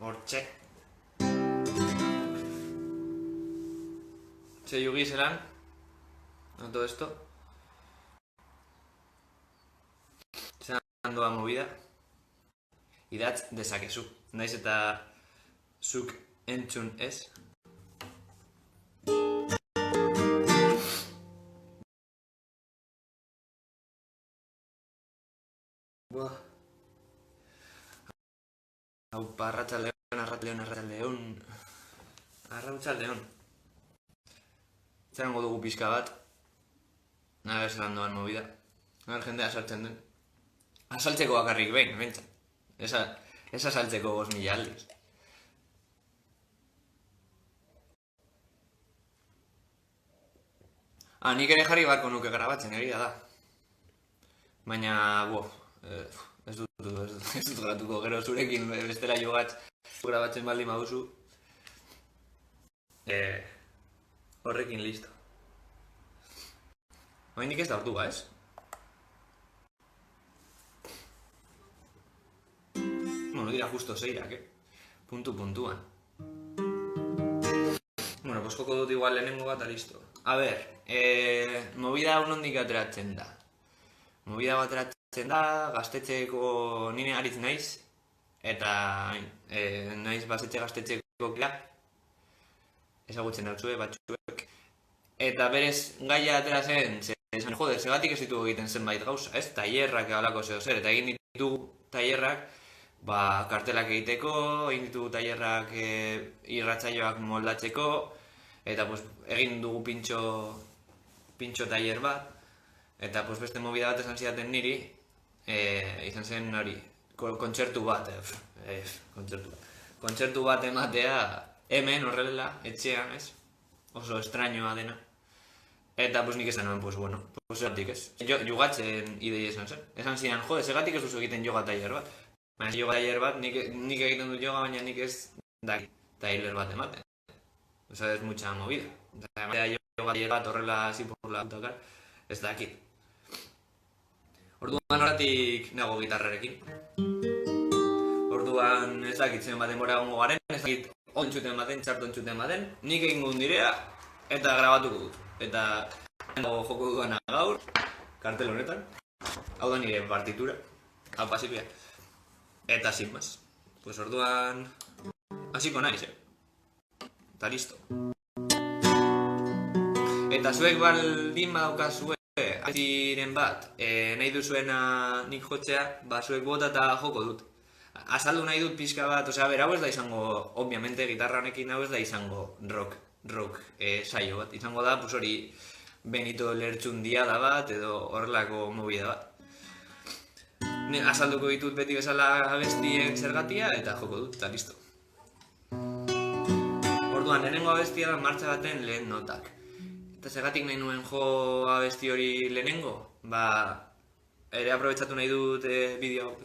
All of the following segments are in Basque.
Hortxe. Se yugi zelan, no todo esto. Zelan doa movida. Idatz dezakezu. Naiz eta zuk entzun ez. Buah. Aupa, arratsaldeon. Arratsaldeon. Zerango dugu pixka bat. Naber zelan doan movida. Naber jendea sartzen den. Azaltzeko bakarrik behin, bentsat. Ez azaltzeko 5.000 aldiz. Nik ere jarri barko nuke grabatzen, egia da. Baina, ez dut gratuko, gero zurekin bestela jogatz grabatzen baldin baduzu. Horrekin listo. Nik ez da orduga, ez? Bueno, dira justo zeirak, puntuan. Bueno, pues joko dut igual lehenengo bat, listo. A ber, movida unondik ateratzen da. Movida bat ateratzen da, gaztetxeko nire aritz naiz, eta naiz bazetxe gaztetxeko kila, ezagutzen dautzue batzuek. Eta berez gaia atera zen, joder, segatik ez ditugu egiten zenbait gauza, ez? Tailerrak alako zeo zer, eta egin ditugu tailerrak, kartelak egiteko, egin ditugu tailerrak irratsaioak moldatzeko, eta egin dugu pintxo tailer bat, eta beste movida bat esan zidaten niri, izan zen hori, kontzertu bat, kontzertu bat ematea, hemen horrela, etxean, ez? Oso estrañoa dena. Eta nik esan nuen, bueno, zeratik ez. Jogatzen idei esan zen. Esan zidan, jode, segatik ez duzu egiten yoga tailer bat. Baina yoga tailer bat, nik egiten dut yoga, baina nik ez daki tailer bat ematen. Osa, ez mucha movida. Ematea yoga tailer bat horrela zipurla putakar, ez dakit. Orduan horatik nago gitarrarekin. Orduan ez dakit zen bat denbora gongo garen, ez dakit ontxuten baten, txartu ontxuten baten, nik egingo direa eta grabatuko dut. Eta joko duana gaur, kartel honetan, hau da nire partitura, hau pasipia. Eta sin más. Pues orduan, hasiko naiz, eta listo. Eta zuek baldin badaukazue, ziren bat, nahi duzuena nik jotzea, zuek bota eta joko dut. Azaldu nahi dut pixka bat, hau ez da izango, obviamente, gitarra honekin hau ez da izango rock saio bat. Izango da, hori, Benito Lertxundiada bat, edo horrelako movida bat. Azalduko ditut beti bezala abestien zergatia, eta joko dut, eta listo. Orduan, lehenengo abestia da martxa baten lehen notak. Eta zergatik nahi nuen jo abesti hori lehenengo, ere aprobetsatu nahi dut bideo hau.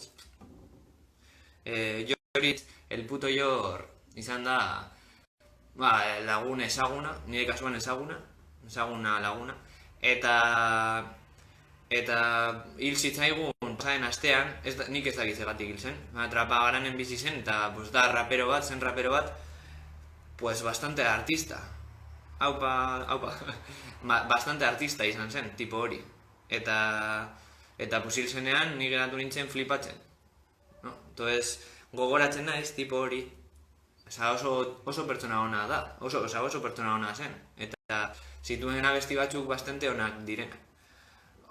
Joritz, el puto Jor, izan da, lagun ezaguna, nire kasuan ezaguna laguna, eta hil zitzaigun pasaren astean, nik ez dakit zegatik hil zen, trapa garanen bizi zen, eta da rapero bat, bastante artista, bastante artista izan zen, tipo hori, eta hil zenean nik geratu nintzen flipatzen. Entonces, gogoratzen naiz, tipo hori, oso pertsona hona da, oso pertsona hona zen, eta zituen abesti batzuk bastante onak direnak.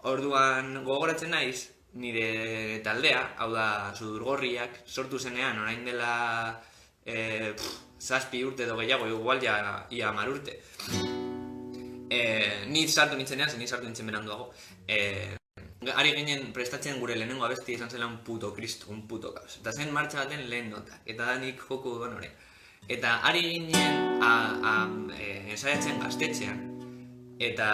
Orduan, gogoratzen naiz, nire taldea, hau da, Sudurgorriak, sortu zenean, orain dela 7 urte edo gehiago, igual ia 10 urte. Ni sartu nintzen beranduago. Ari ginen prestatzen gure lehenengo abesti izan zela un puto kristo, un puto kaos. Eta zen martxa baten lehen notak, eta da nik joko duan horren. Eta ari ginen ensaiatzen gaztetxean, eta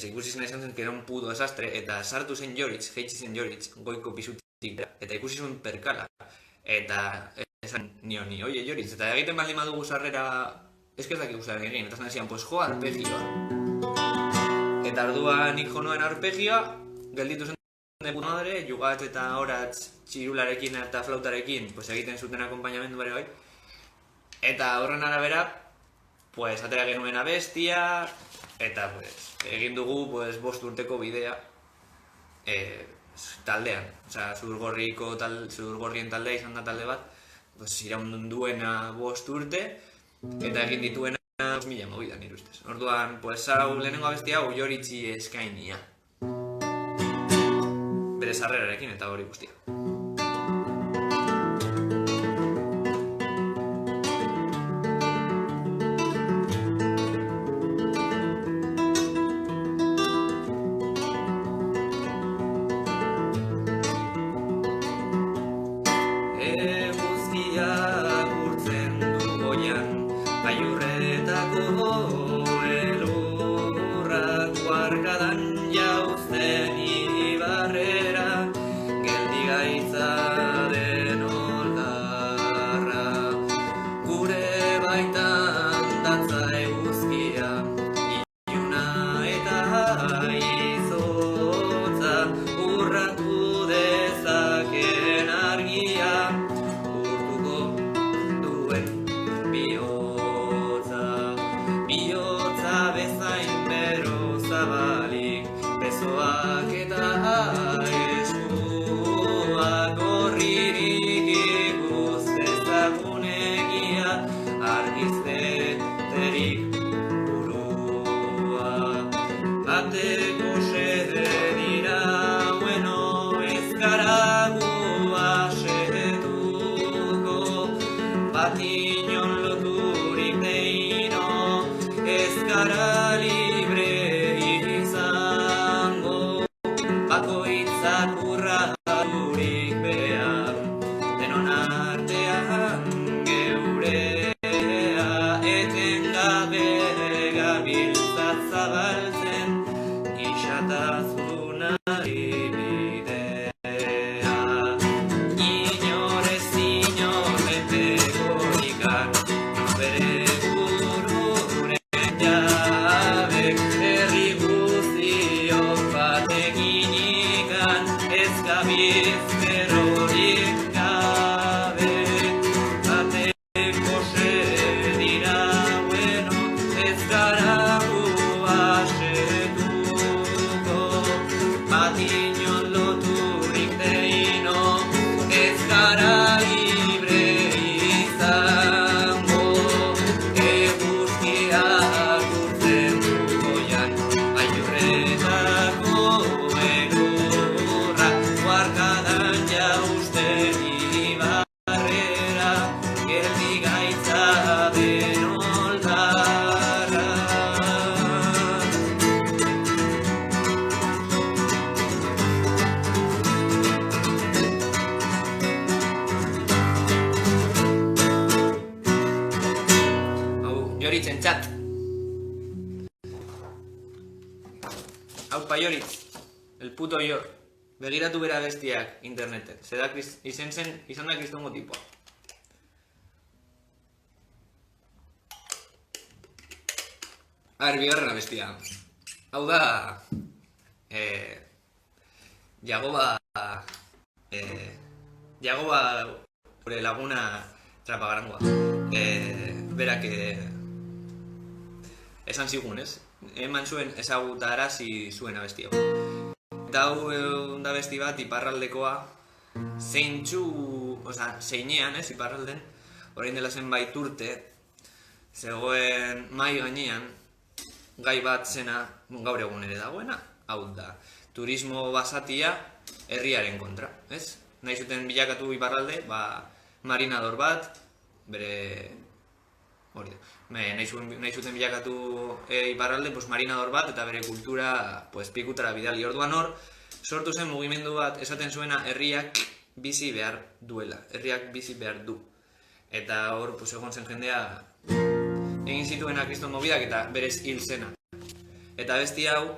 ikusi zen izan zen que era un puto desastre, eta sartu zen Joritz, jeitsi zen Joritz, goiko pisutik dira, eta ikusi zen perkala, eta esan ni, oie Joritz, eta egiten baldin badugu sarrera, ez que ez dakik guztaren egin, eta zan esan, jo arpegioa. Eta orduan nik jo noen arpegioa, gelditu zen de puta madre, jugat eta horatz txirularekin eta flautarekin pues, egiten zuten akompainamendu bare bai. Eta horren arabera, pues, atera genuen abestia, eta pues, egin dugu pues, 5 urteko bidea taldean. Osea, zurgorrien taldea izan da talde bat, pues, iraun duena 5 urte, eta egin dituena 5.000 movida nire ustez. Orduan, pues, hau lehenengo abestia hau Joritzi eskainia. Bere sarrerarekin eta hori guztia. Eguzkiak urtzen du goian, gailurretako elurrak uarkadan jauzten ibarrera, geldi gaitza den oldarra. Gure baitan datza eguzkia, iluna eta izotza, urratu dezaken argia, urtuko duen bihotza. Bihotza bezain bero zabalik, besoak eta eskuak gorririk ikus dezagun egia, argizteterik burua. Bateko xede dira, bueno, ez gara gu asetuko, bat inon loturik deino, ez gara libre izango, bakoitzak urraturik behar, denon artean geurea, etengabe gabiltzat zabaltzen, gixatasunari bidea. Inorez inoren begorikan, bere bururen jabek, herri guztiok bateginikan, ez gabiz berorik gabe. Bateko dira, bueno, ez gara gu asetuko, bat inon loturik deino, ez gara libre izango. Eguzkiak urtzen du goian, gailurretako elurra, uarkadan jauzten ibarrera, geldi gaitza den oldarra. Hau, Joritzen txat. Aupa Joritz, el puto Jor. Begiratu bera bestiak interneten. Izan da kristongo tipoa. Bigarren abestia. Hau da... Jagoba... Jagoba... gure laguna trapagarangoa. Berak... esan zigun, ez? Eman zuen ezagutarazi zuen abesti hau. Eta hau da besti bat iparraldekoa zeinean, ez, iparralden, orain dela zenbait urte, zegoen mai gainean gai bat zena gaur egun ere dagoena, hau da, turismo basatia herriaren kontra, ez? Nahi zuten bilakatu iparralde, marinador bat, bere... hori da. Nahi zuten bilakatu iparralde, marinador bat, eta bere kultura pikutara bidali. Orduan hor, sortu zen mugimendu bat esaten zuena herriak bizi behar duela, herriak bizi behar du. Eta hor, egon zen jendea egin zituena kriston mobidak eta berez hil zena. Eta besti hau,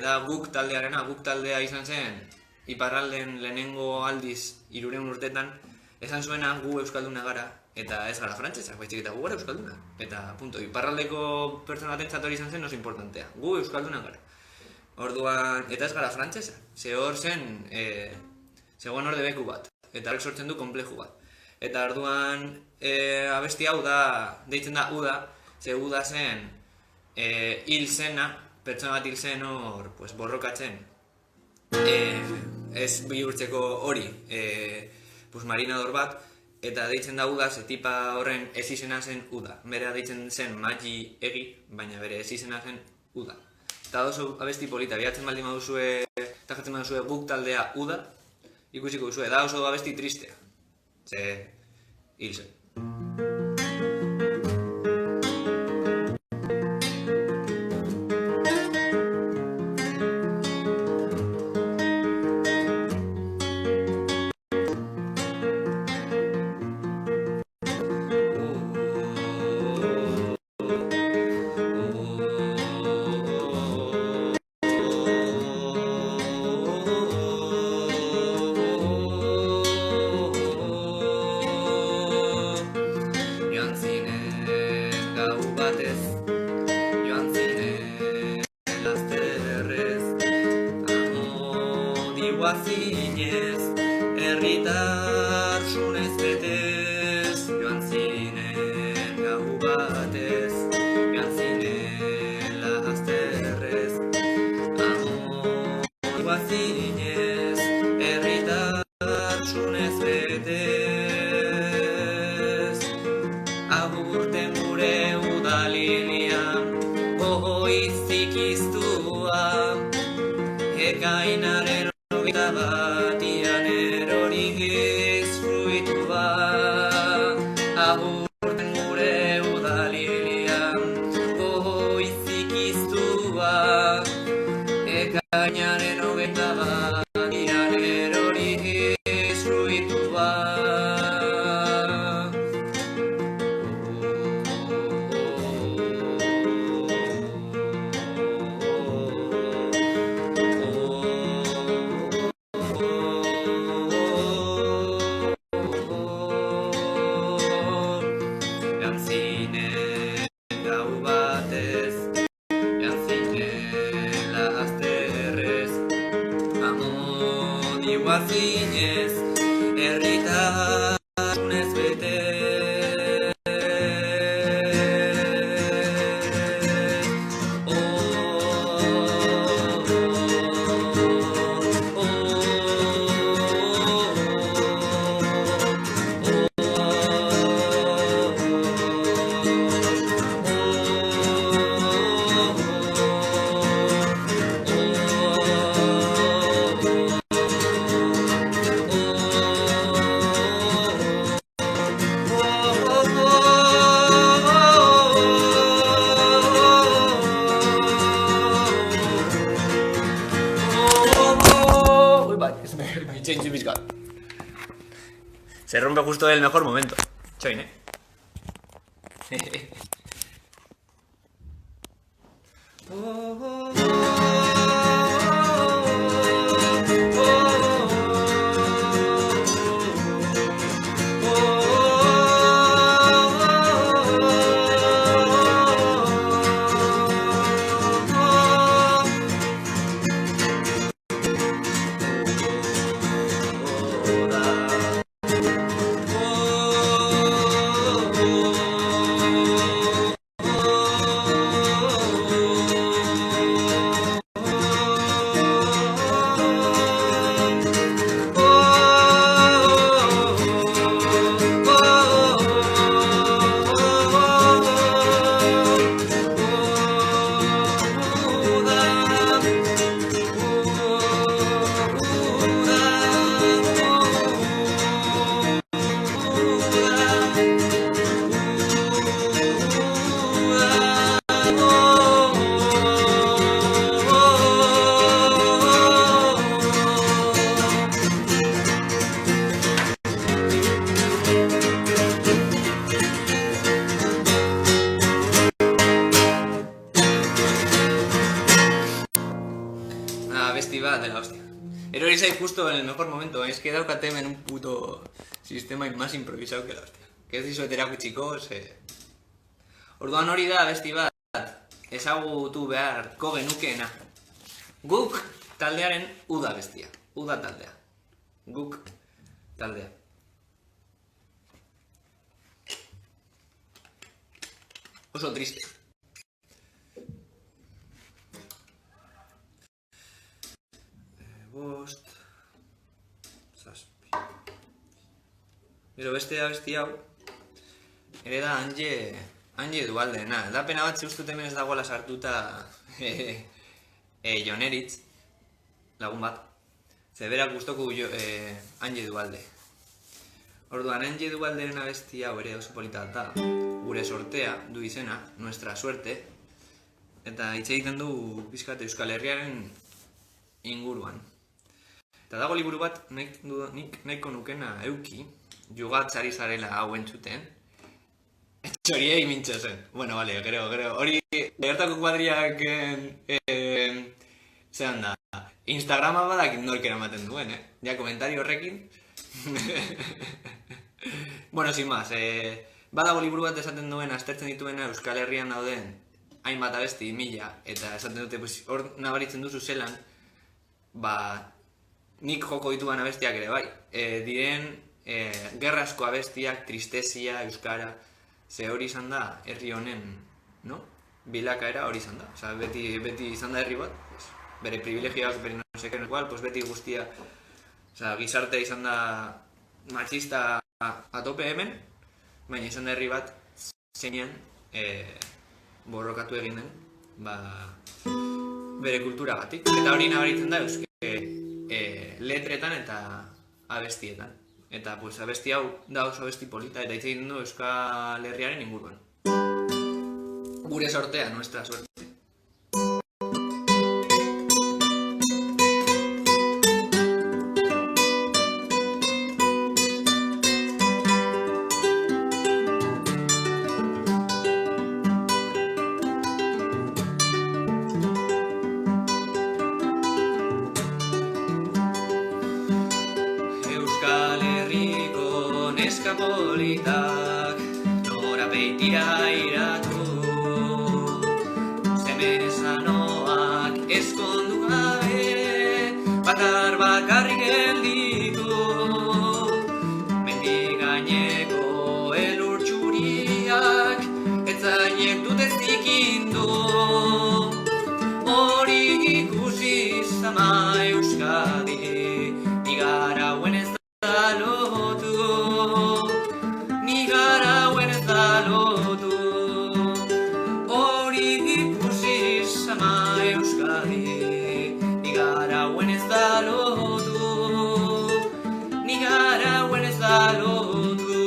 da Guk taldearena, Guk taldea izan zen, iparralden lehenengo aldiz 300 urtetan, esan zuena gu euskalduna gara, eta ez gara frantsesak, baizik eta gu gara euskalduna. Eta punto, iparraldeko pertsona batentzat hori izan zen oso importantea, gu euskalduna gara. Orduan, eta ez gara frantsesa, ze hor zen, zegoen hor debeku bat, eta horrek sortzen du konpleju bat. Eta orduan, abesti hau da, deitzen da Uda, ze Uda zen, hil zena, pertsona bat hil zen hor, pues, borrokatzen, ez bihurtzeko hori, pues, marinador bat, eta deitzen da Uda, ze tipa horren ez izena zen Uda. Bera deitzen zen Magi Egi, baina bere ez izena zen Uda. Eta oso abesti polita, bihatzen baldin baduzue, eta jatzen baduzue guk taldea Uda, ikusiko duzue, da oso abesti tristea. Ze hil zen. Zinez, herritarsunez betez, joan zinen gau batez, joan zinen lasterrez. Amodua zinez, herritarsunez betez, agurten gure udalilian, gogoizik iztua, ekainaren eta batian erorik izfruitu ba, agurten gure udalilian, goizik iztua, ekainaren hogeita batian erorik izfruitu ba. Zinez, herritarsunez betez. Se rompe justo el mejor momento. Choin, de la hostia. Erori zait justo en el mejor momento, es que daukate hemen un puto sistema más improvisado que la hostia. Que ez dizuet erakutsiko, Orduan hori da besti bat, ezagutu beharko genukeena. Guk taldearen Uda bestia. Uda taldea. Guk taldea. Oso triste. Bost. Zazpi. Gero beste abesti hau. Ere da Anje Dualdena. Da pena bat zeustut hemen ez dagoela sartuta Joneritz, lagun bat. Zeberak gustoko Anje Dualde. Orduan, Anje Dualderen abesti hau ere oso polita da. Gure sortea du izena, nuestra suerte. Eta hitz egiten du pixkat Euskal Herriaren inguruan. Eta dago liburu bat nik nahiko nukena euki, jugatzari zarela hau entzuten. Txoriei mintzo zen. Bueno, vale, gero. Hori, gertako kuadriak zean da. Instagrama badakit nork eramaten duen, Ja, komentari horrekin. Bueno, sin más, badago liburu bat esaten duen, aztertzen dituena Euskal Herrian dauden hainbat abesti, 1000, eta esaten dute, hor nabaritzen duzu zelan, nik joko dituan abestiak ere bai. Diren, gerrazko abestiak, tristesia, euskara, ze hori izan da herri honen, no? Bilakaera hori izan da. Osa, beti izan da herri bat, bere privilegioak, bere no seken igual, beti guztia, osa, gizarte izan da machista a tope hemen, baina izan da herri bat zeinean borrokatu egin den, bere kulturagatik. Eta hori nabaritzen da letretan eta abestietan. Eta abesti hau da oso abesti polita eta hitz egiten du Euskal Herriaren inguruan. Gure sortea, nuestra suerte. Neska politak nora beitira iratu, seme sanoak eskondu gabe, bakarrik gelditu, mendi gaineko elur txuriak etzainek dute zikindu, hori ikusi zama Euskadi, igara hauen ez da lotu. Hori ikusi sama Euskadi, nigara hauen ez da lotu, nigara hauen ez da lotu.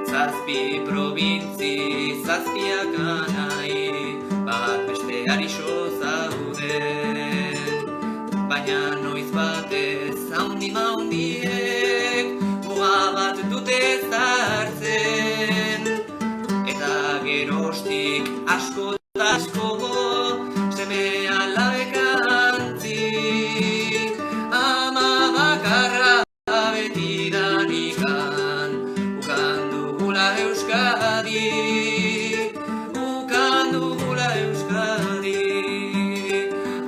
Zazpi probintzi, zazpiak anai, bat besteari zauden, baina noiz batez haundiek bat dute zartzen, eta gerostik asko eta asko seme alabek antzi, ama bakarra betidanikan, ukan dugula Euskadi, ukan dugula Euskadi,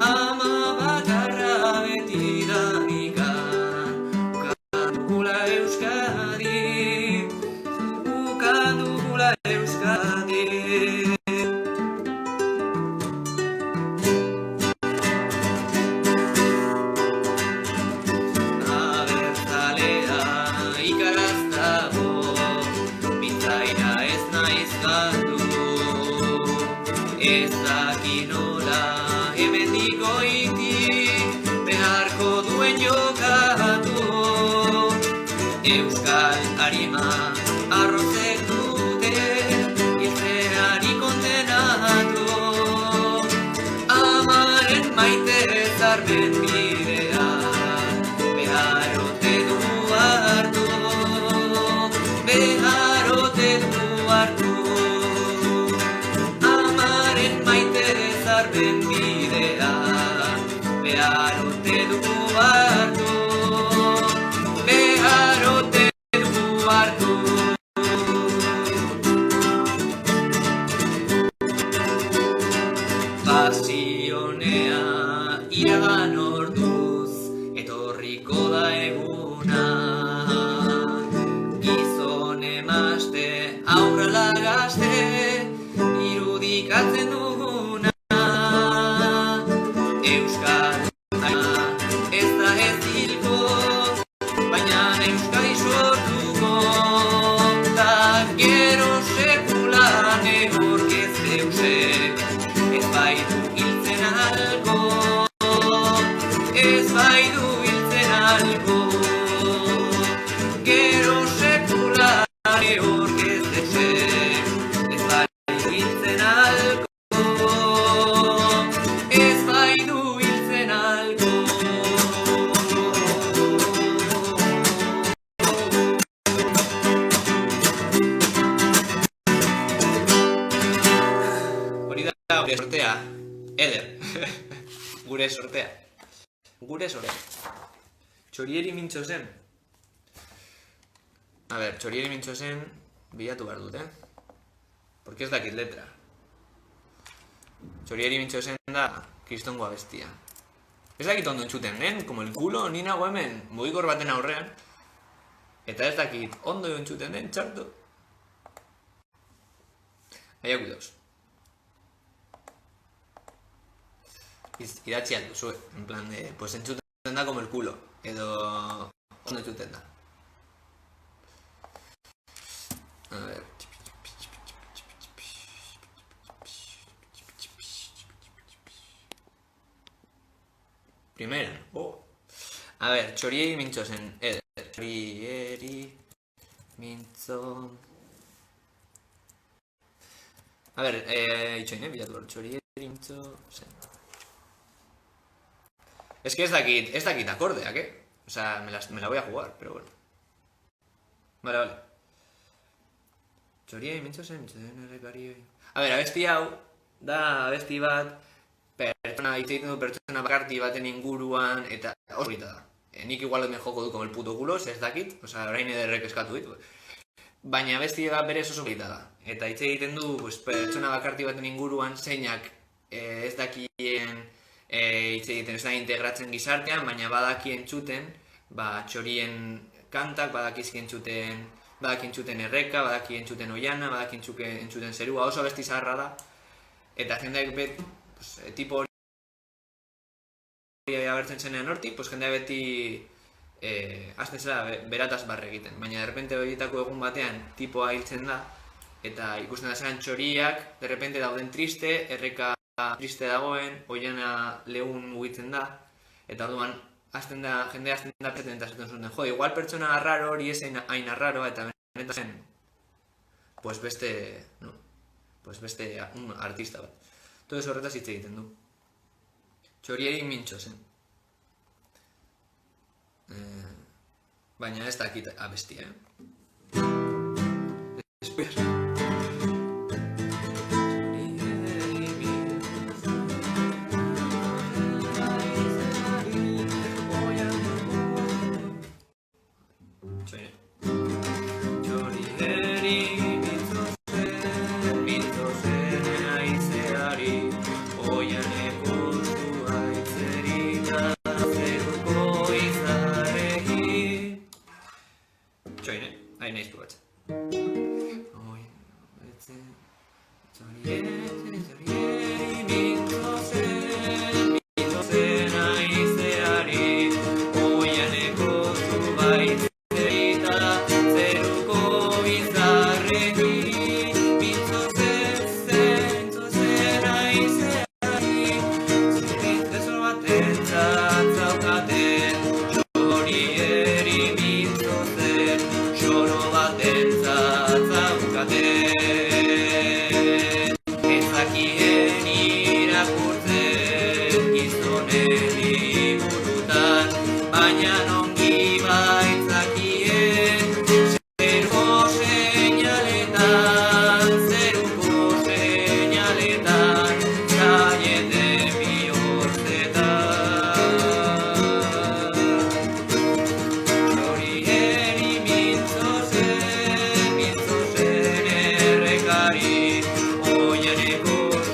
ama bakarra betidanikan, ukan dugula Euskadi, ukan dugula Euskadi. Abertzalea ikaraz dago, bitzaina ez naiz galdu, ez dakinola hemendik goitik beharko duen jokatu. Euskal arima arrozek dute hiltzeari kondenatu, amaren maite zarben bidea beharote du hartu, beharote du hartu, amaren maite zarben bidea beharote du hartu. pasionea iragan orduz etorriko da eguna. Gizon emazte aurrala gazte irudikatzen duguna. Euskal ez da ez hilko, baina Euskadi sortuko, da gero sekulan egork ez deusek, ez baitu hiltzen alko, ez baitu hiltzen alko, gero sekulan egork ez deusek, ez baitu hiltzen alko, ez baitu hiltzen alko. Gure sortea, eder, gure sortea, gure sortea. Txorieri mintzo zen. A ber, txorieri mintzo zen, bilatu behar dut, Porque ez dakit letra. Txorieri mintzo zen da, kristongo abestia. Ez dakit ondo entzuten den, como el culo, ni nago hemen, mugikor baten aurrean. Eta ez dakit ondo entzuten den, txarto. Baina kuidauz. Idatzi alduzu, en plan de, pues entzuten da como el culo, edo ondo entzuten da. A ver. Primera. A ver, txorieri mintzo zen, eder. Txorieri mintzo... A ver, itxoin, bilatu behar, txorieri mintzo zen. Es que ez dakit akordeak, O sea, me la voy a jugar, pero bueno. Vale. Txorieri mintzo zen errekari... A ver, abesti hau, da abesti bat, pertsona, hitz egiten du pertsona bakarti baten inguruan, eta oso polita da. Nik igual me joko du como el puto culo, ez dakit, orain ederrek eskatu dit. Baina abesti bat berez oso polita da. Eta hitz egiten du pertsona bakarti baten inguruan zeinak ez dakien hitz egiten, ez da integratzen gizartean, baina badaki entzuten, txorien kantak, badaki entzuten erreka, badaki entzuten oiana, badaki entzuten zerua, oso abesti zaharra da. Eta jendeak tipo hori abertzen zenean hortik, jendeak beti hasten zela berataz barre egiten. Baina derrepente horietako egun batean tipoa hiltzen da, eta ikusten da zelan txoriak, derrepente dauden triste, erreka triste dagoen, oiana lehun mugitzen da, eta orduan jende hasten da peten eta zaten zuten, igual pertsona arraro hori ez hain arraro, eta benetan zen, beste un artista bat. Todo eso horretaz hitz egiten du. Txorieri mintzo zen. Baina ez dakit abestia, Espera. Oianeko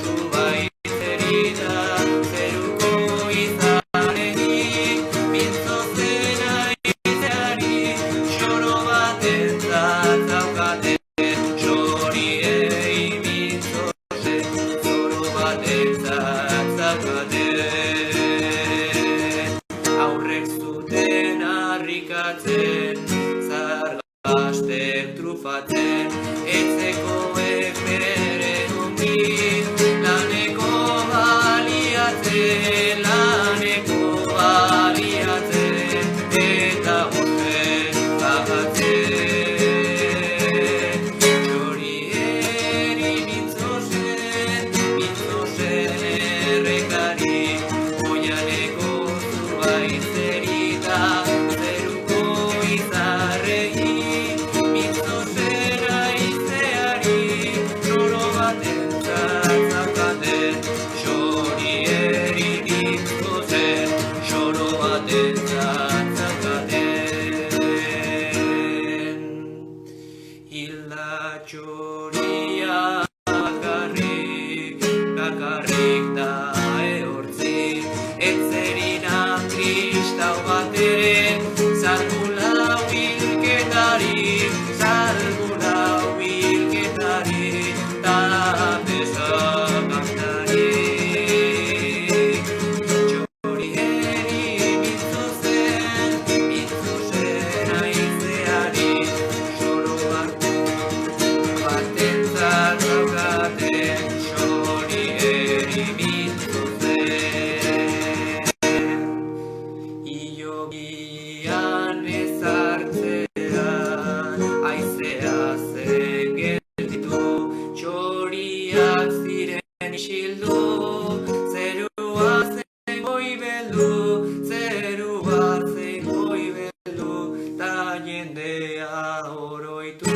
zubaitzerik txoria bakarrik da ehortzi, etzerinan kristau bat ere, salbu lau hilketari, ta pesakantari. Txorieri mintzo zen aizeari, soroak batentzat daukaten, txorieri mintzo zen. Ilogian ezartzean, aizea zen gelditu, txoriak ziren isildu, zerua zen goibeldu, ta jendea oroitu.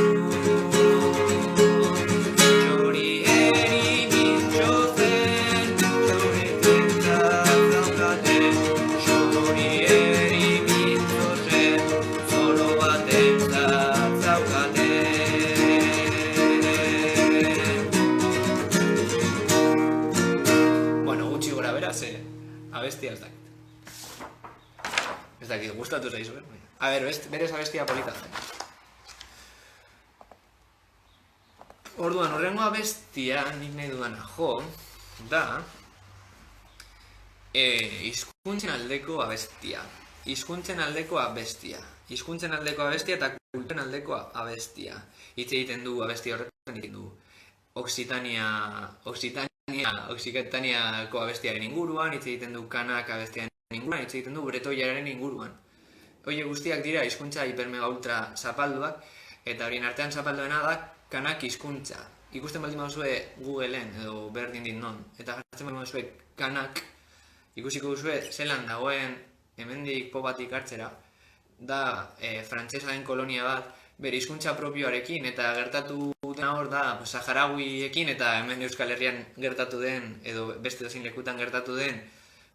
Txorieri mintzo zen, txoretentzat daukaten, txorieri mintzo zen, zoro batentzat daukaten. Bueno, gutxi gora bera, ze abestia ez dakit. Ez dakit, gustatu zaizu, A ber, berez abestia polita zen. Orduan, horrengo abestia, nik nahi dudana jo, da hizkuntzen aldeko abestia. Hizkuntzen aldeko abestia eta kulturen aldeko abestia. Hitz egiten du abestia horretan, egiten du Okzitaniako abestiaren inguruan, hitz egiten du kanak abestiaren inguruan, hitz egiten du bretoiaren inguruan. Hoi guztiak dira hizkuntza hipermega ultra zapalduak, eta horien artean zapalduena da kanak hizkuntza. Ikusten baldin baduzue Googleen edo berdin dit non, eta jartzen baldin baduzue kanak, ikusiko duzue zelan dagoen hemendik po batik hartzera, da frantsesaren kolonia bat, bere hizkuntza propioarekin, eta gertatu dena hor da saharauiekin, eta hemen Euskal Herrian gertatu den, edo beste dozein lekutan gertatu den,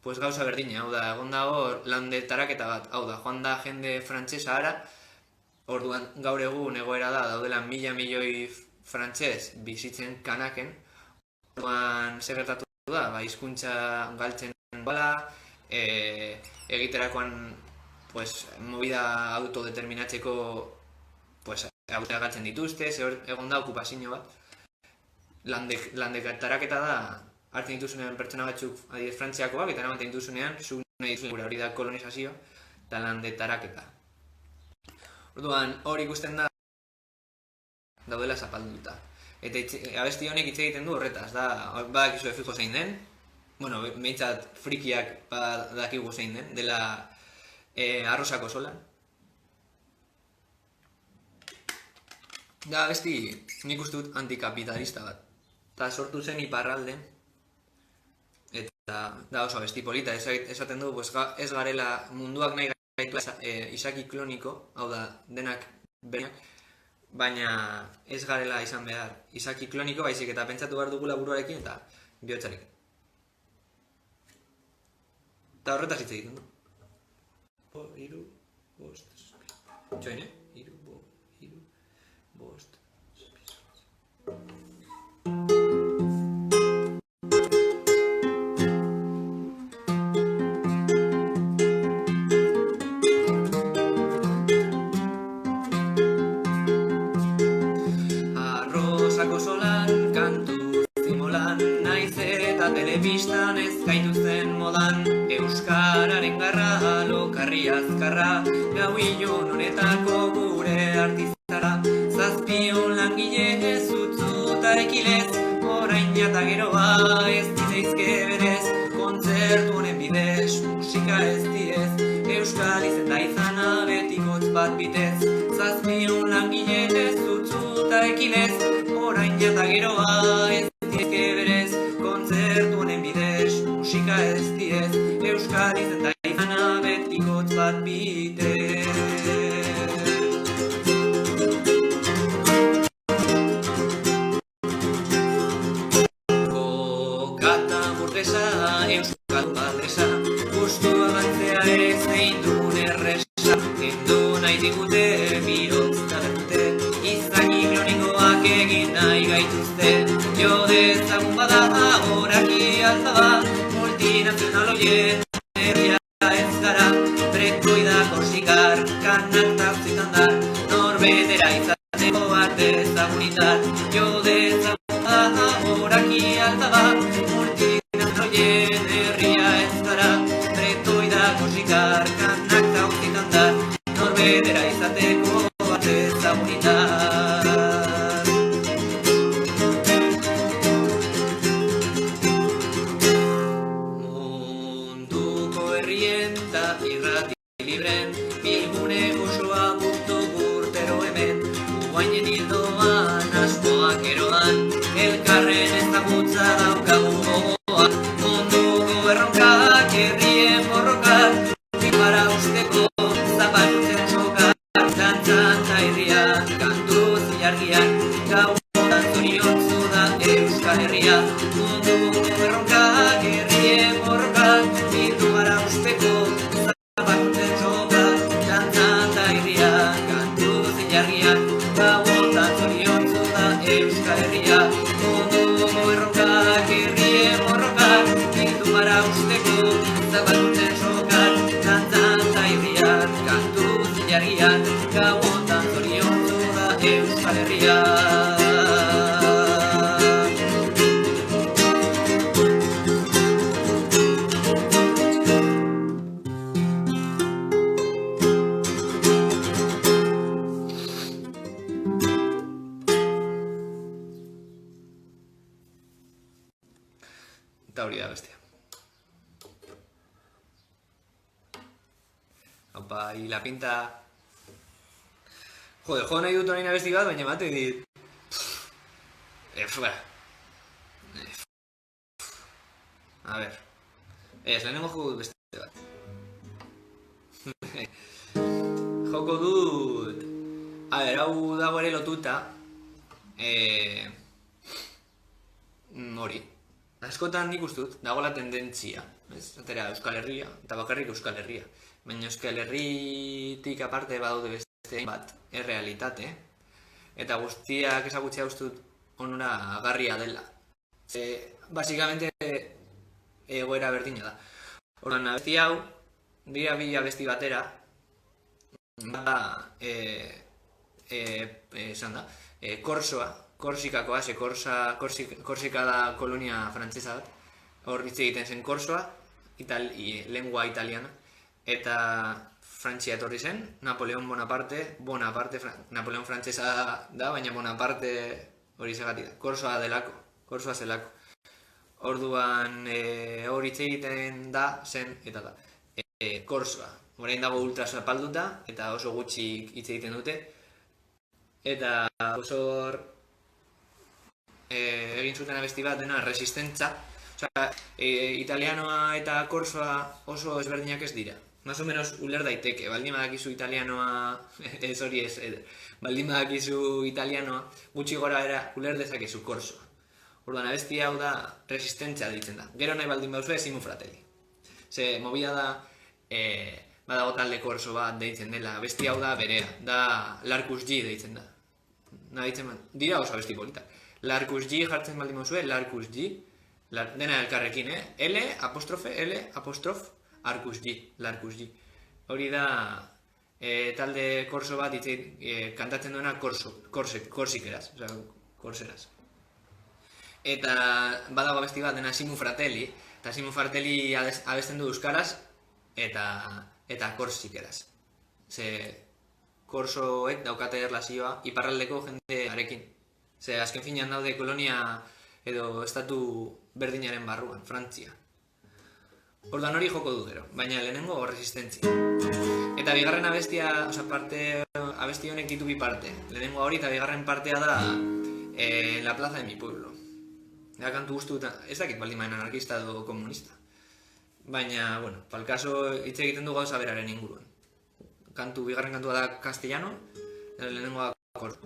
pues gauza berdina, hau da, egon da hor lande taraketa bat, hau da, joan da jende frantsesa ara, orduan gaur egun egoera da, daudela milioi frantses bizitzen kanaken, orduan zer gertatu da, hizkuntza galtzen bala, egiterakoan pues movida autodeterminatzeko pues autora galtzen dituzte, egon da okupazio bat, lande taraketa da, hartzen dituzunean pertsona batzuk adibidez Frantziakoak, eta eramaten dituzunean, zuk nahi dituzunean gure hori da kolonizazioa, eta lande taraketa. Orduan, hor ikusten da, daudela zapalduta. Eta abesti honek hitz egiten du horretaz, badakizue fijo zein den, bueno, behintzat frikiak badakigu zein den, dela Arrosako Solan. Da abesti nik uste dut antikapitalista bat, eta sortu zen iparralden, eta da oso abesti polita, esaten du, ez garela munduak nahi gaitu izaki kloniko, hau da, denak berenak, baina ez garela izan behar izaki kloniko, baizik eta pentsatu behar dugula buruarekin eta bihotzarekin. Eta horretaz hitz egiten du. Hiru, bost, txoin, hiru, bost, Arrosako Solan, kantu zimolan, naiz eta telebistan ez gaituzten modan, euskararen garra, lokarri azkarra, gau ilun honetako gure artistara, zazpion langile zutzuta ekilez, orain jata geroa ez dizeizke berez, kontzertu honen bidez, musika ez diez, euskal izen da izana betikotz bat bitez, zazpion langile zutzuta ekilez, orain jata geroa ez dizeizke berez, kontzertu honen bidez, musika ez diez, euskal izen da izana betikotz bat bitez. Euskal baldesa, gustua galtzea ere zein duen erresa, kendu nahi digute, birotz da bertute, izaki kronikoak egin nahi gaituzte. Jo dezagun bada horaki altaba, multinazional horien herria ez gara. Bretoi da korsikar, kanak tartzitan da, norbetera izateko arte ezagunitar. Jo dezagun bada horaki altaba, multinazional horien herria ez gara. Bretoi da korsikar, kanak tartzitan da, norbetera izateko arte ezagunitar. Irrati libren, bilgune osoa dugu urtero hemen. Guainen hildoan, askoak eroan, elkarren ezagutza daukagu gogoan. Munduko erronkak, herrien borrokak, para usteko zapatutzen sokak. Dantzan ta herrian, kantuz ilargian, gauan zoriontzu da Euskal Herria. Munduko erronkak, herrien borrokak, bildu gara usteko zapatutzen sokak. Dantzan ta herrian, kantuz ilargian, gauan zoriontzu da Euskal Herria. Munduko erronkak, herrien borrokak, bildu gara usteko zapatutzen sokak. Dantzan ta herrian, kantuz ilargian, gauan zoriontzu da Euskal Herria. Eta hori da bestia. Opa, y la pinta... Joder, jo nahi dut orain abesti bat, baina mate dit... A ver... lehenengo joko dut beste bat. Joko dut... A ver, hau dago ere lotuta... Hori... Askotan nik uste dut, dagoela tendentzia, atera Euskal Herria, eta bakarrik Euskal Herria. Baina Euskal Herritik aparte badaude beste bat, errealitate, eta guztiak ezagutzea uste dut onura agarria dela. Basikamente, egoera berdina da. Orduan, abesti hau, dira bi abesti batera, esan da, Korsoa, Korsikakoa, Korsika da kolonia frantzesa bat, hor hitz egiten zen Korsoa, lengua italiana, eta Frantzia etorri zen, Napoleon Bonaparte, Napoleon frantzesa da, baina Bonaparte hori segatik da, Korsoa zelako. Orduan hor hitz egiten da, zen, eta da, Korsoa, orain dago ultra zapalduta, eta oso gutxi hitz egiten dute, eta oso egin zuten abesti bat dena resistentza. Italianoa eta korsoa oso ezberdinak ez dira. Más o menos uler daiteke, baldin badakizu italianoa, baldin badakizu italianoa, gutxi gora era uler dezakezu korsoa. Orduan abesti hau da resistentza ditzen da. Gero nahi baldin bauzue Simu Fratelli. Ze movida da, badago talde korso bat deitzen dela, abesti hau da berea, da Larkus G deitzen da. Dira oso abesti politak. Larkus G jartzen baldin bauzue, Larkus G, dena elkarrekin, L, apostrof, Arkus G, Larkus G. Hori da talde korso bat kantatzen duena korsikeraz, korseraz. Eta badago abesti bat dena Simu Fratelli, eta Simu Fratelli abesten du euskaraz eta korsikeraz. Ze korsoek daukate erlazioa iparraldeko jendearekin. Ze azken finean daude kolonia edo estatu berdinaren barruan, Frantzia. Orduan hori joko du gero, baina lehenengo resistentzia. Eta bigarren abestia, abesti honek ditu bi parte. Lehenengo hori eta bigarren partea da La plaza de mi pueblo. Da kantu guztu, ez dakit baldin baina anarkista edo komunista. Baina, bueno, palkaso hitz egiten du gauza beraren inguruan. Bigarren kantua da castellano, lehenengo da korso.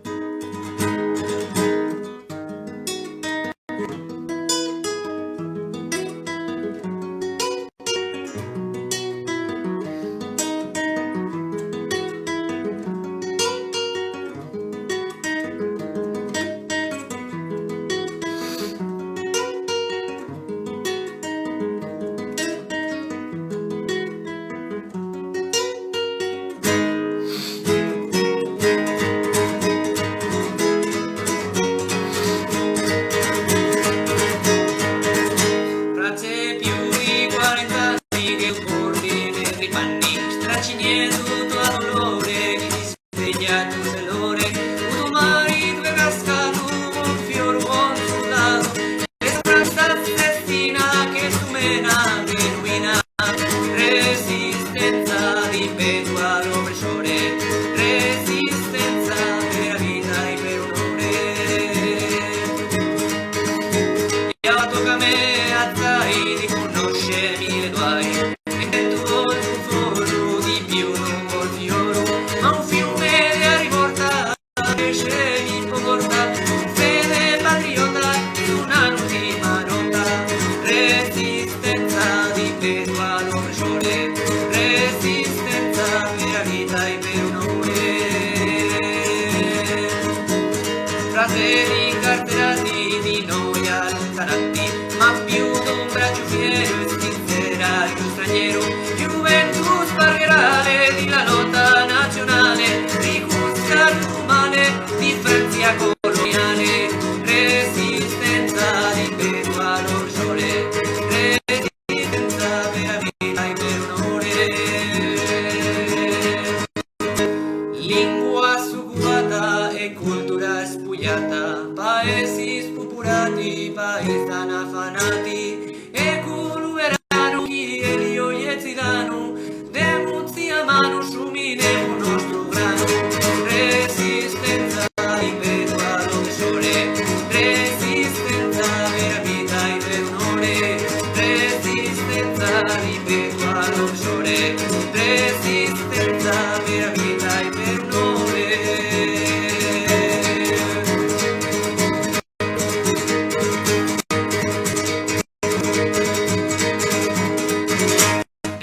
Ya tócame hasta y riconosce mille guai. E tu solo di più non voglio, ma un fiume di riporta che ce mi porta, fede patriota, un'ultima nota, resistenza di peso all'orrore, resistenza per la vita e per onore. Fratelli incarcerati di noi allontanati, ma più d'un braccio fiero e sincera di un straniero, gioventù spargerale di la lotta nazionale, ricuccia l'umane, differenza coloniale, resistenza di peso all'orrore, resistenza per la vita e per onore. Lingua succubata e cultura spugliata, paesi spupurati, paesani affanati, e culuerano chi elio iezidano, demuzzi a mano suminevo nostro grano, resistenza di peso all'oppressore, resistenza per la vita e per onore, resistenza di peso all'oppressore, resistenza per la vita e per onore.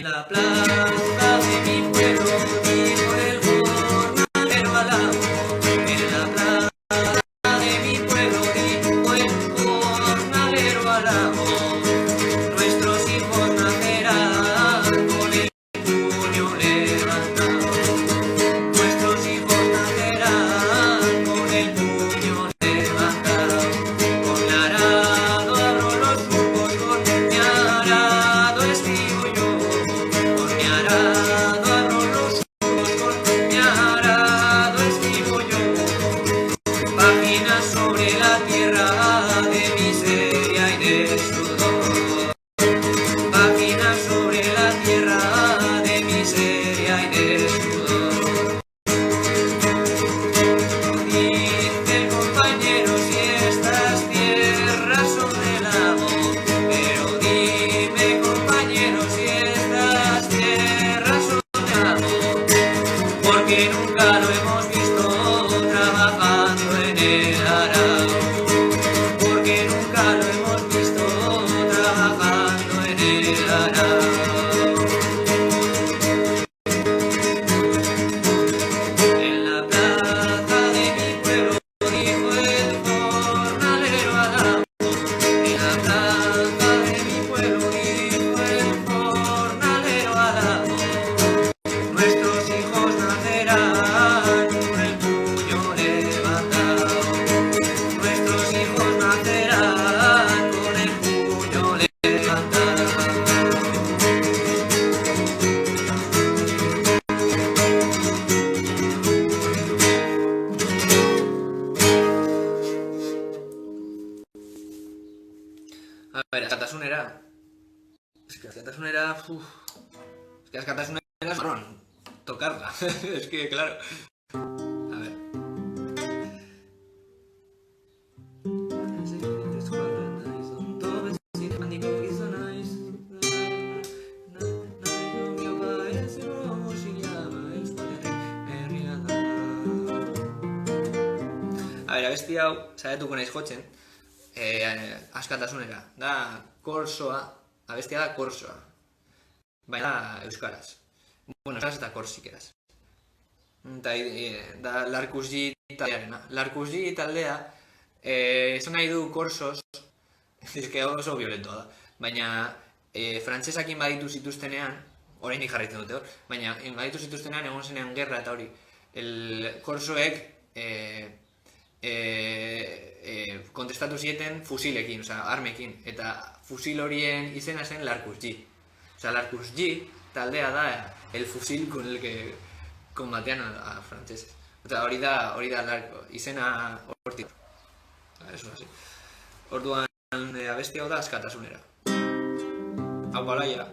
La plaza de mi pueblo dijo el jornalero al amo, en la plaza de mi pueblo dijo el jornalero al amo, nuestros hijos nacerán con el puño levantado, nuestros hijos nacerán con el puño levantado, con mi arado abro los surcos, con mi arado escribo yo, con mi arado abro los surcos, con mi arado escribo yo, páginas sobre la tierra de miseria y de sudor, páginas sobre la tierra de miseria y de sudor. Dice el compañero si estas tierras son del amo, pero dime compañero si estas tierras son del amo, porque nunca lo hemos visto trabajando en el arado, porque nunca lo hemos visto trabajando en el arado. En la plaza de mi pueblo dijo el jornalero al amo, en la plaza de mi pueblo dijo el jornalero al amo, nuestros hijos nacerán con el puño levantado, nuestros hijos nacerán con el puño levantado. A ver, askatasunera. Es que askatasunera, es que askatasunera es marrón. Tocarla. Es que, claro. A ver. A ver, abesti hau, saietuko naiz jotzen, askatasunera, da korsoa, abestia da korsoa, baina da euskaraz. Bueno, euskaraz eta korsikeraz. Eta da Larkusji taldearena. Larkusji taldea, esan nahi du korsos, ezke oso violentoa da, baina frantsesakin baditu zituztenean, oraindik jarraitzen dute hor, baina baditu zituztenean egon zenean gerra eta hori, korsoek kontestatu zieten fusilekin, oza, armekin, eta fusil horien izena zen Larkusji. Oza, Larkusji taldea da el fusil con el que combatean a franceses. Oza, hori da izena hortik. Eso así. Orduan, abesti hau da askatasunera. Hau balaia.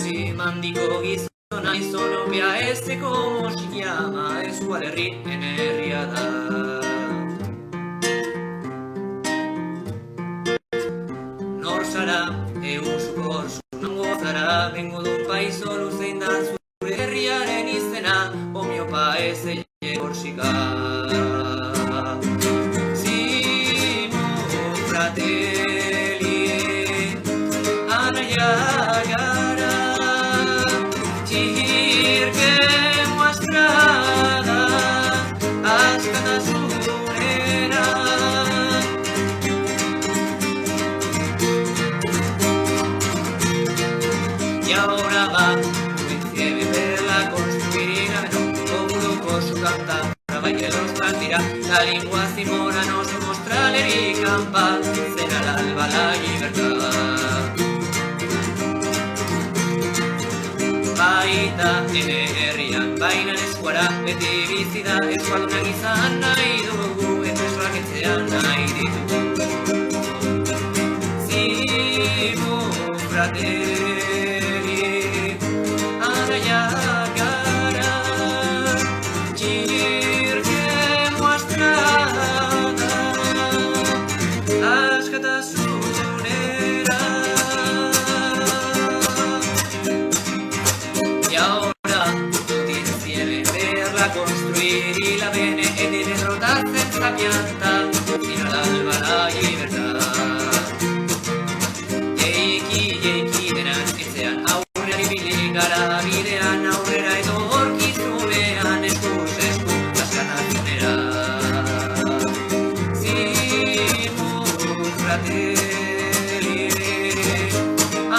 zimandiko gizona izonopia ezeko mosikiama eskualerrien herria da. Nor zara, eusukor zunango zara, bengo dun paizo luzein da zure herriaren izena, omiopa ez eile korsika. Zimo fratelli, anaia gara, txirke muastrada, askatasunera. Y ahora va, coincide verla construir a menor, con su canta, para bailar los cantirá, la lengua simona no se mostrará y campa, será el alba la libertad. Baita ene herrian, baina eskuara, beti bizida, eskualdunak izan nahi dugu, enpresoak etxean nahi ditugu. Zimo fratelli, anaia gara, txirke muastrada, askatasunera. Y ahora tú tienes que verla construir y la bene e di derrotarse esta pianta, fino al alba la libertad. Jeiki denan etxean aurrean ibili gara, bidean aurrera etorkizunean eskuz esku askatasunera. Zimo fratelli,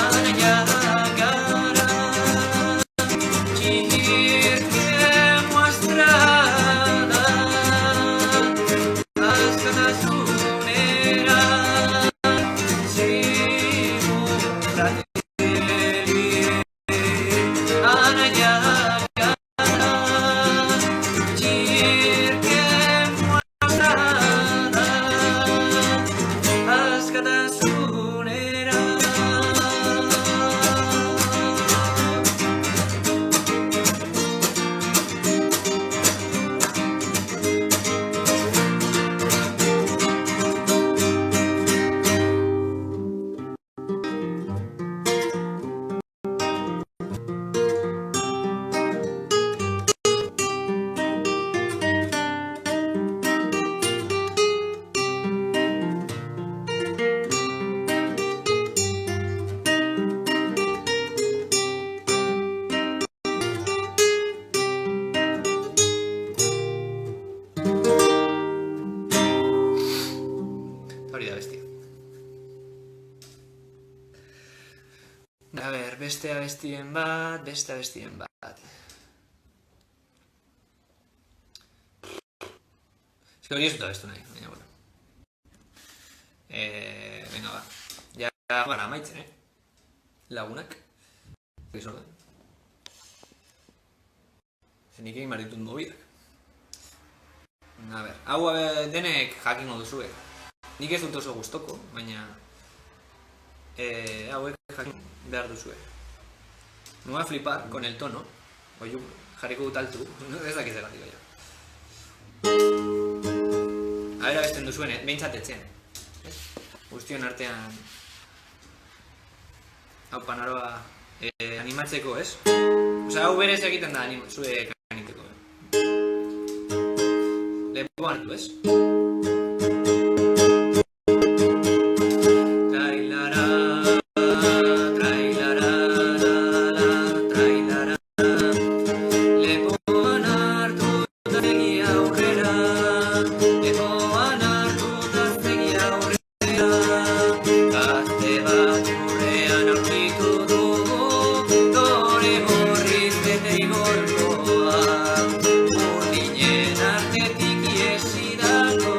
anaia gara, txirke muastrada, askatasunera. Zimo fratelli, anaia gara, txirke muastrada, askatasunera. Hori da bestia. A ber, beste abestien bat. Hori ez dut abestu nahi, baina bueno. Venga, ba. Ja, gara, amaitzen, lagunak. Gizordan. Zenik egin behar ditut mobidak. A ber, hau denek jakingo duzue. Nik ez dut oso gustoko, baina hauek jakin behar duzue. Me voy a flipar con el tono. Oiu, jarriko dut altu. Ez dakiz egatik, baina. Abera besten duzuen, behintzat etxean. Guztion artean hau panaroa animatzeko, ez? Osa, hau berez egiten da zuek aniteko. Lepoan du, ez? Urdinen artetik iesi dago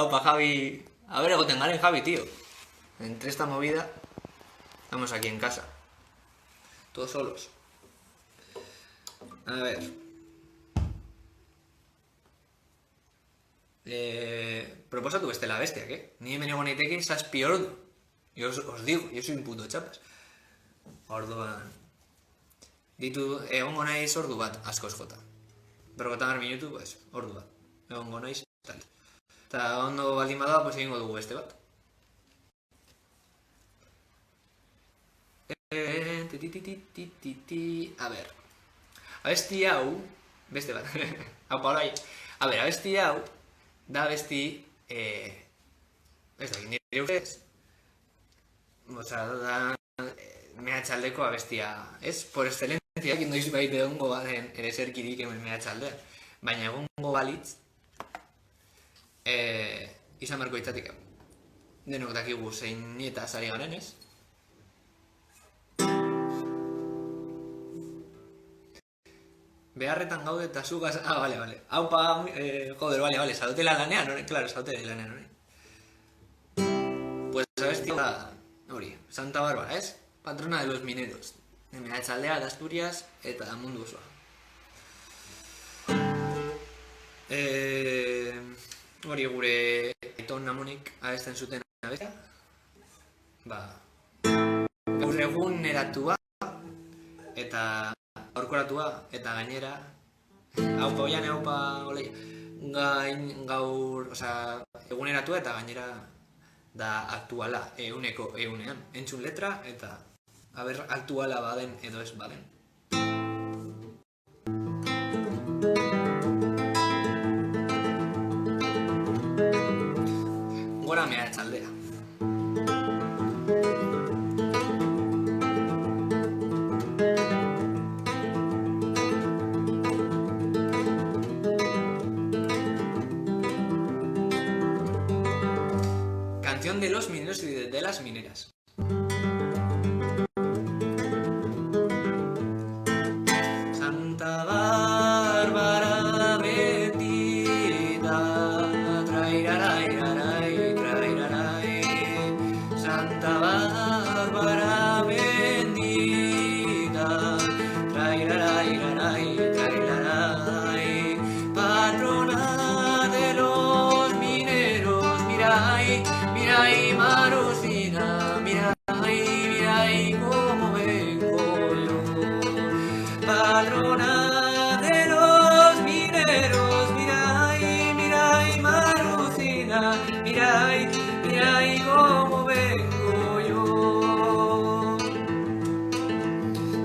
Aupa, Javi. A ver, egoten garen, Javi, tío. Entre esta movida, estamos aquí en casa. Todos solos. A ver. Proposatu beste la bestia, ¿qué? Ni hemen egon naiteke zazpi ordu. Yo os digo, yo soy un puto chapas. Orduan... Ditu, egongo naiz ordu bat, askoz jota. 50 minutu, pues, ordu bat. Egongo naiz, tal. Eta ondo baldin bada, pues egingo dugu beste bat. A ver. Abesti hau, beste bat. Hau paulai. A ver, abesti hau, da abesti, ez da, nire ustez. Osa, da, mehatxaldeko abestia, ez? Por excelencia, noiz baite egongo baden ere zerkirik hemen mehatxaldean. Baina egongo balitz, izan marko itzatik. Denok dakigu zein nieta zari garen, ez? Beharretan gaude eta zugaz... Ah, vale. Aupa, joder, vale, zaudetela lanean, claro, zaudetela lanean, Pues abesti da, hori, Santa Bárbara, ez? Patrona de los mineros. Mehatzaldea, de Asturias, eta mundu osoa. Hori gure aiton namonik abesten zuten abestia. Gaur egun eratua eta aurkoratua eta gainera aupa oian aupa olei gaur, osea, eguneratua eta gainera da aktuala euneko eunean. Entzun letra eta aber aktuala baden edo ez baden. Gora mehatzaldea. Canción de los mineros y de las mineras. Santa Bárbara bendita, trairarairarai, trairarai. Santa Bárbara bendita, trairarairarai, trairarai. Patrona de los mineros, mirai. Mirai, Marusina, mirai cómo vengo yo. Patrona de los mineros, mirai, Marusina, mirai cómo vengo yo.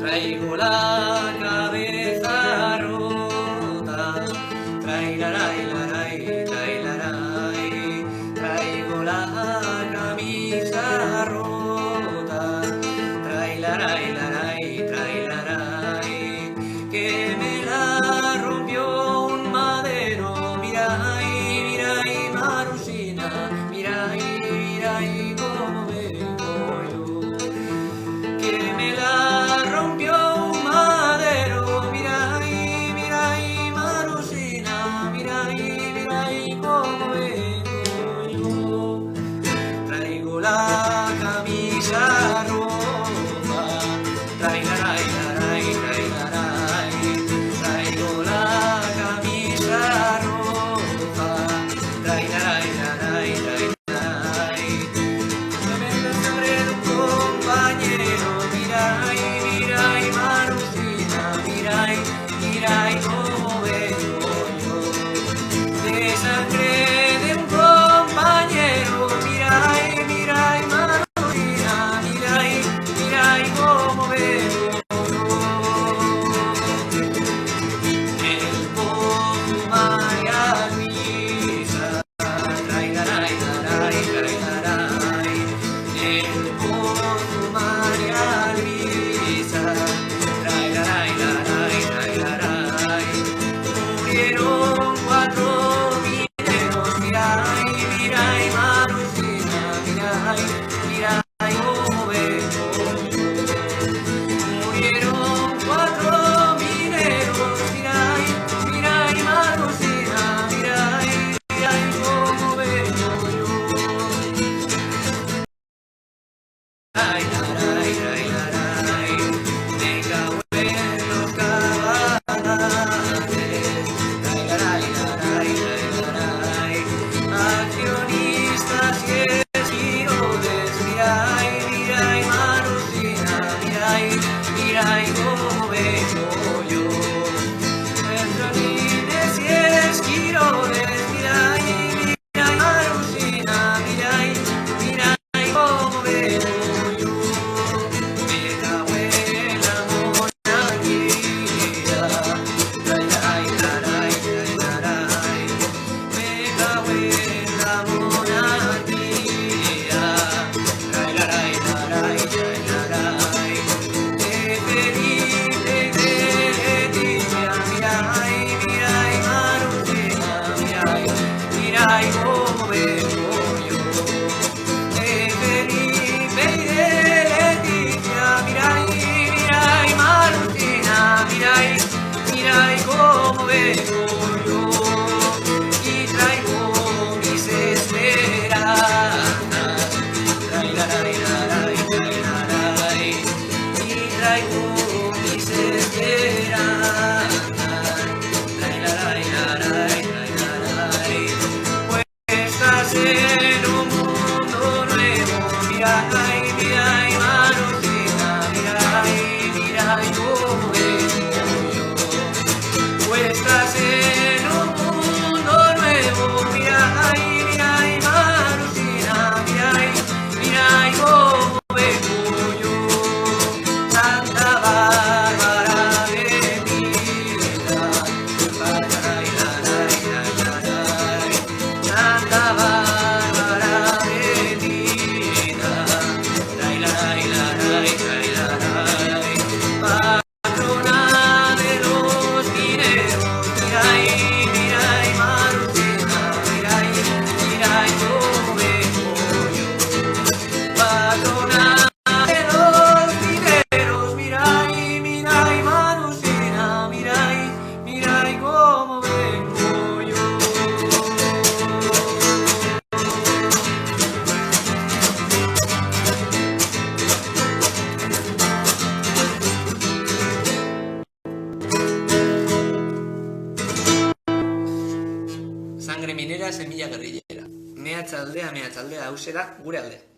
Traigo la cabeza rota, trairarai, trairarai. Traigo la camisa rota, trailarai, que me la rompió un madero. Mirai, Marusina, mirai cómo vengo yo. Que me la rompió un madero. Sangre minera, semilla guerrillera. Mehatzaldea, hause da gure alde.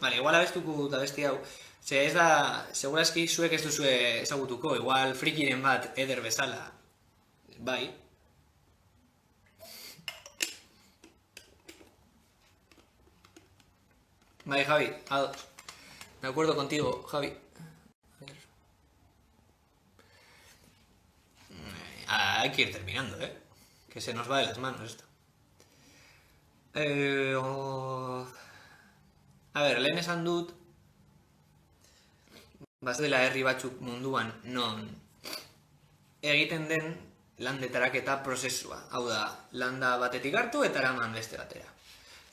Vale, igual abestuko da besti hau. Ze ez da, segurazki zuek ez duzue ezagutuko, igual frikiren bat eder bezala. Bai. Bai, Javi, de acuerdo contigo, Javi. Hay que ir terminando, que se nos va de las manos esto. A ver, lehen esan dut, bazela herri batzuk munduan non egiten den landetaraketa prozesua. Hau da, landa batetik hartu eta eraman beste batera.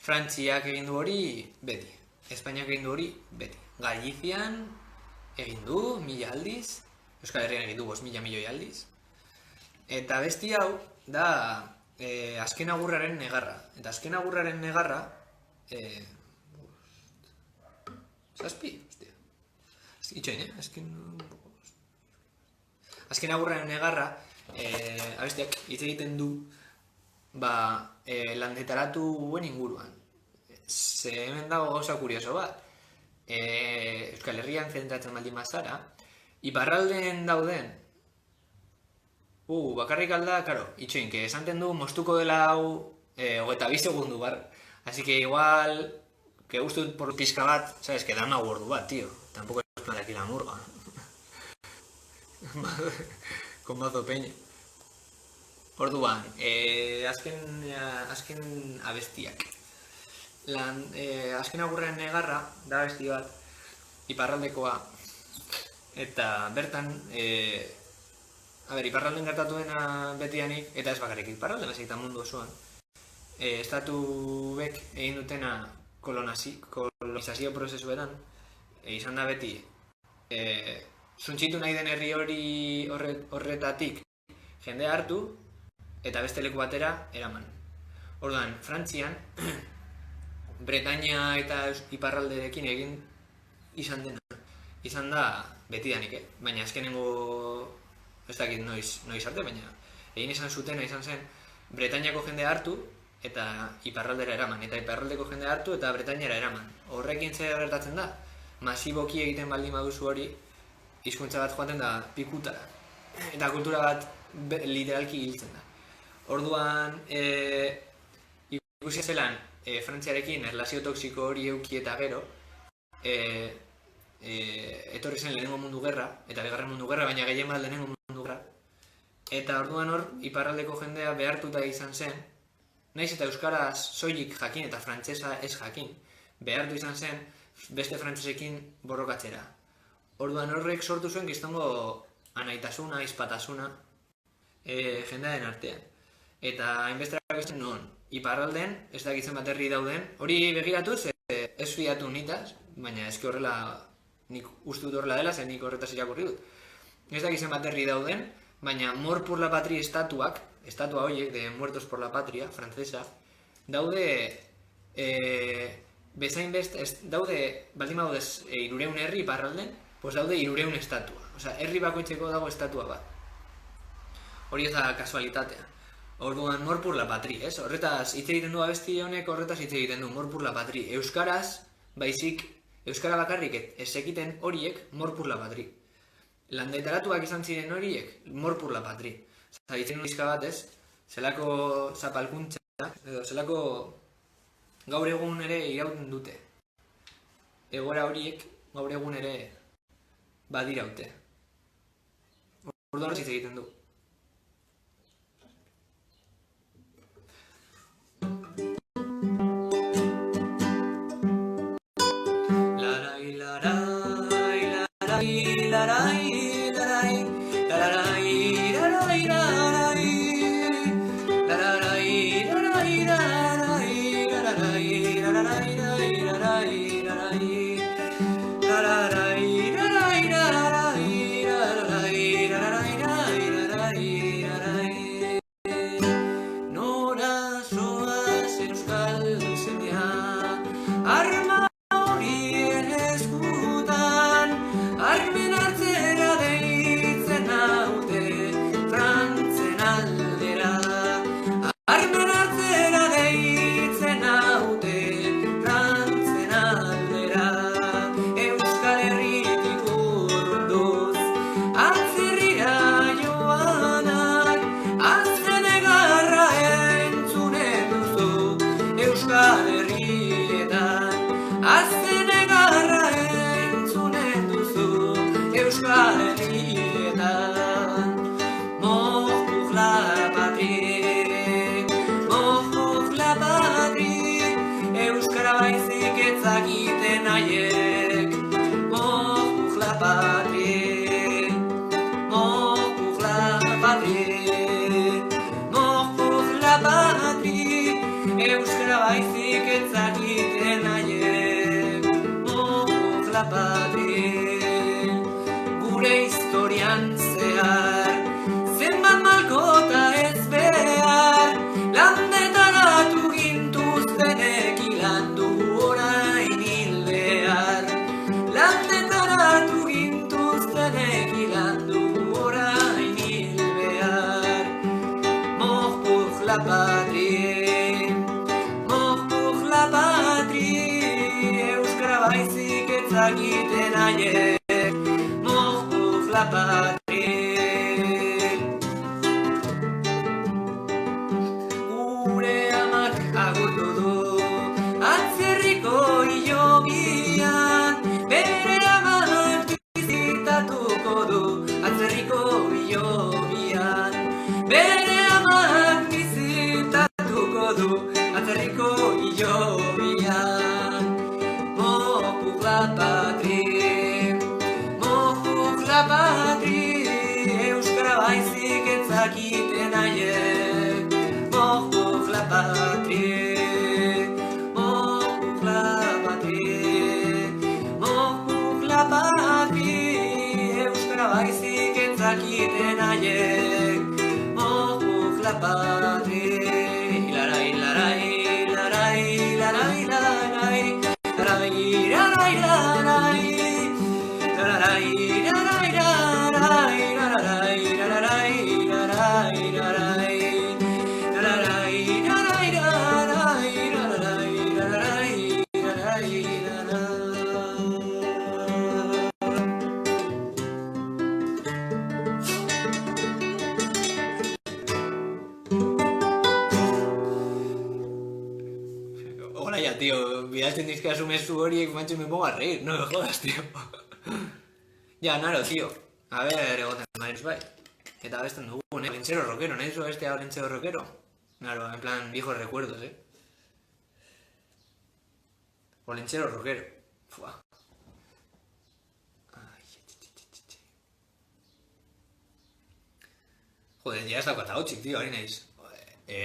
Frantziak egin du hori beti, Espainiak egin du hori beti. Galizian egin du 1000 aldiz, Euskal Herrian egin du 5000 milioi aldiz. Eta besti hau da azken agurraren negarra. Eta azken agurraren negarra... Zazpi? Itxoin, azken agurraren negarra abestiak hitz egiten du landetaratuen inguruan. Ze hemen dago gauza kurioso bat. Euskal Herrian zentratzen baldin bazara, iparralden dauden bakarrik alda, karo, itxoin, que esanten du moztuko dela hau 22 segundu bar. Así que igual, que gustu por pizka bat, sabes, que da una gordu bat, tío. Tampoco es plan de aquí la murga. Con mazo peña. Orduan, azken abestiak. Azken agurren negarra, da abesti bat, iparraldekoa. Eta bertan, iparralden gertatu dena betianik, eta ez bakarrik iparralden, ez egiten mundu osoan. Estatuek egin dutena kolonizazio prozesuetan, izan da beti, zuntxitu nahi den herri horretatik jendea hartu, eta beste leku batera eraman. Orduan, Frantzian, Bretaña eta iparralderekin egin izan dena. Izan da betidanik, baina azkenengo, ez dakit noiz arte, baina egin izan zutena izan zen Bretañako jendea hartu eta iparraldera eraman, eta iparraldeko jendea hartu eta Bretañara eraman. Horrekin zer gertatzen da, masiboki egiten baldin baduzu hori, hizkuntza bat joaten da pikutara, eta kultura bat literalki hiltzen da. Orduan, ikusi zelan Frantziarekin erlazio toksiko hori euki eta gero, etorri zen lehenengo mundu gerra, eta bigarren mundu gerra, baina gehien bat lehenengo mundu gerra. Eta orduan hor, iparraldeko jendea behartuta izan zen, naiz eta euskaraz soilik jakin eta frantsesa ez jakin, behartu izan zen beste frantsesekin borrokatzera. Orduan horrek sortu zuen giztongo anaitasuna, izpatasuna jendearen artean. Eta hainbesterak beste non, iparralden, ez dakitzen bat herri dauden, hori begiratuz, ez fiatu nitaz, baina eski horrela, nik uste dut horrela dela, zen nik horretaz irakurri dut. Ez dakitzen bat herri dauden, baina Mort por la Patria estatua horiek, de Muertos por la Patria, frantzesa, daude, bezain beste, daude, baldin badudez, 300 herri iparralden, pues daude 300 estatua. Osa, herri bakoitzeko dago estatua bat. hori ez da kasualitatea. Orduan, mor pur la patri, ez? Horretaz hitz egiten du abesti honek, horretaz hitz egiten du, mor pur la patri. Euskaraz, baizik, euskara bakarrik ez ekiten horiek, mor pur la patri. Landetaratuak izan ziren horiek, mor pur la patri. Zaitzen nizka bat, ez? Zelako zapalkuntza, edo zelako gaur egun ere irauten dute. Egora horiek gaur egun ere badiraute. Orduan horretz hitz egiten du. Gure historian zehar, zenbat malkota ez behar, landetaratu gintuztenek hilandu orain hildear. Landetaratu gintuztenek hilandu orain hildear. Morpur la patrie, morpur la patrie, euskara baizik ezagiten haiek, morpur la patrie. Gure amak agurtu du, atzerriko hilobian, bere amak bizitatuko du, atzerriko hilobian. Bere amak bizitatuko du, atzerriko hilobian. Morpur la patrie, morpur la patrie, euskara baizik ezakiten haiek. Morpur la patrie, morpur la patrie, morpur la patrie, euskara baizik ezakiten haiek. Morpur la patrie, hilarai, hilarai, hilarai, hilarai, hilarai. Hola ya, tío, bidaltzen dizkazu mezu horiek, macho, me pongo a reír, no me jodas, tío. Ja, naro, tío. A ver, egoten maiz bai. Eta abesten dugu, Olentzero rockero, nahi zu bestea Olentzero rockero? Naro, en plan, viejos recuerdos, Olentzero rockero. Fua. Joder, ya ez daukat hautsik, tío, ari naiz.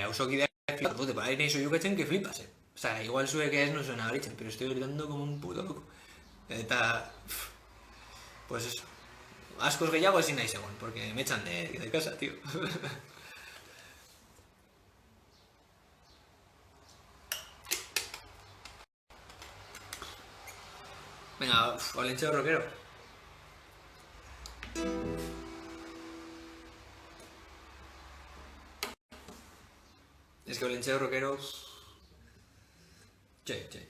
Ausokideak flipat dute, ari naiz oiukatzen que flipas, O sea, igual zuek ez no suena abaritzen, pero estoy gritando como un puto loco. Eta... Pues eso. Askoz gehiago ezin naiz egon, porque me echan de casa, tío. Venga, Olentzero rockero. que olentxe horrokero... Txe.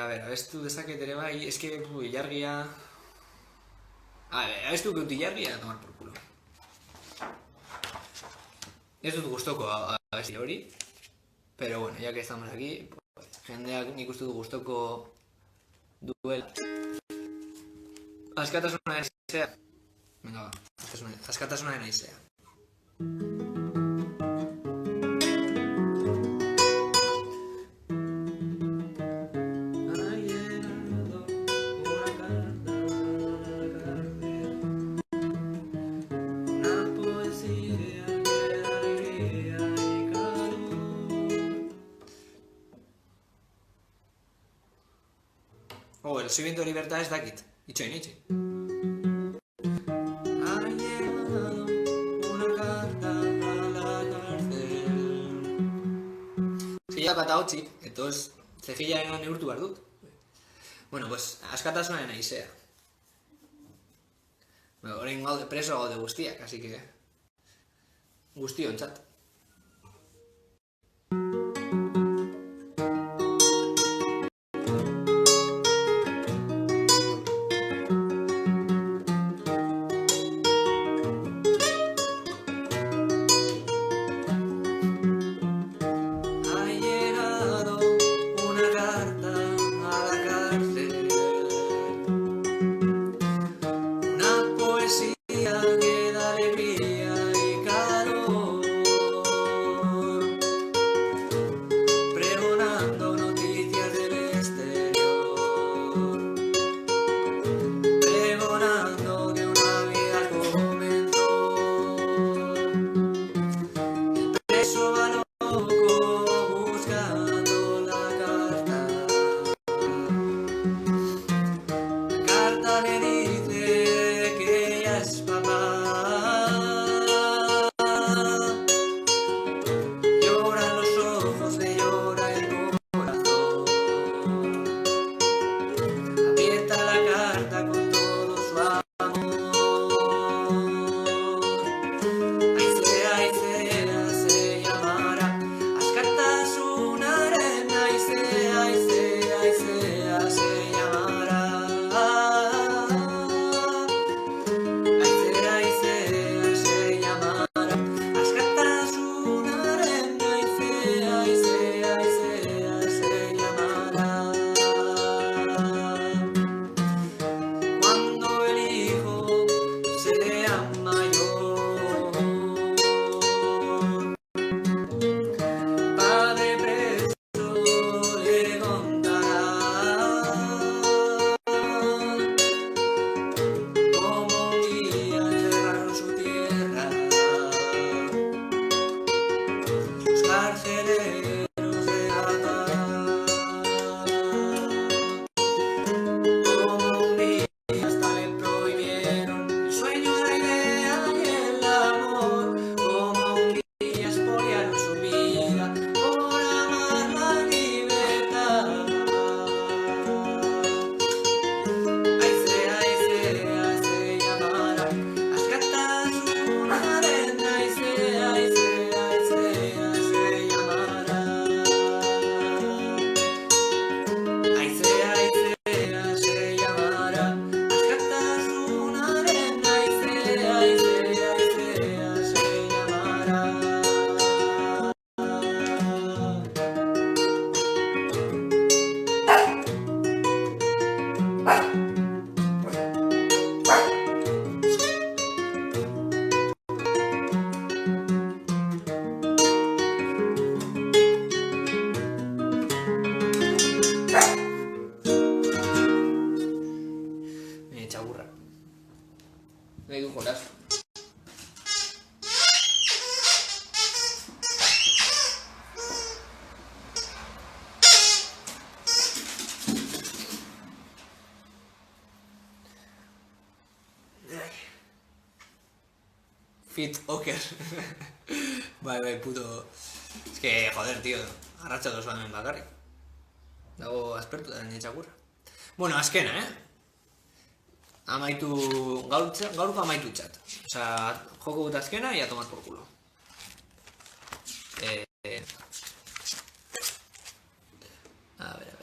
A ver, abestu dezaket ere bai, eske, ilargia... A ver, abestu dut ilargia, tomar por culo. Ez dut gustoko abesti hori, pero bueno, ya que estamos aquí, pues, jendeak nik uste du gustoko duela. Askatasuna naizea. Venga, ba, askatasuna naizea. El soy viento de libertad ez dakit. Itxoin. Ha llegado una carta a la cárcel. Zila kata hotzik, etoz zejila egan neurtu behar dut. Bueno, pues, askatasuna naizea. Orain gaude preso gaude guztiak, así que... guztiontzat. Nahi du jolastu. Fit Oker. Bai, puto... Es que, joder, tío, arratxa dozuan hemen bakarrik. Dago aspertu da nire Bueno, azkena, Amaitu, gaurko amaitu txat. Osa, joko dut azkena, ia tomat por culo. A ver.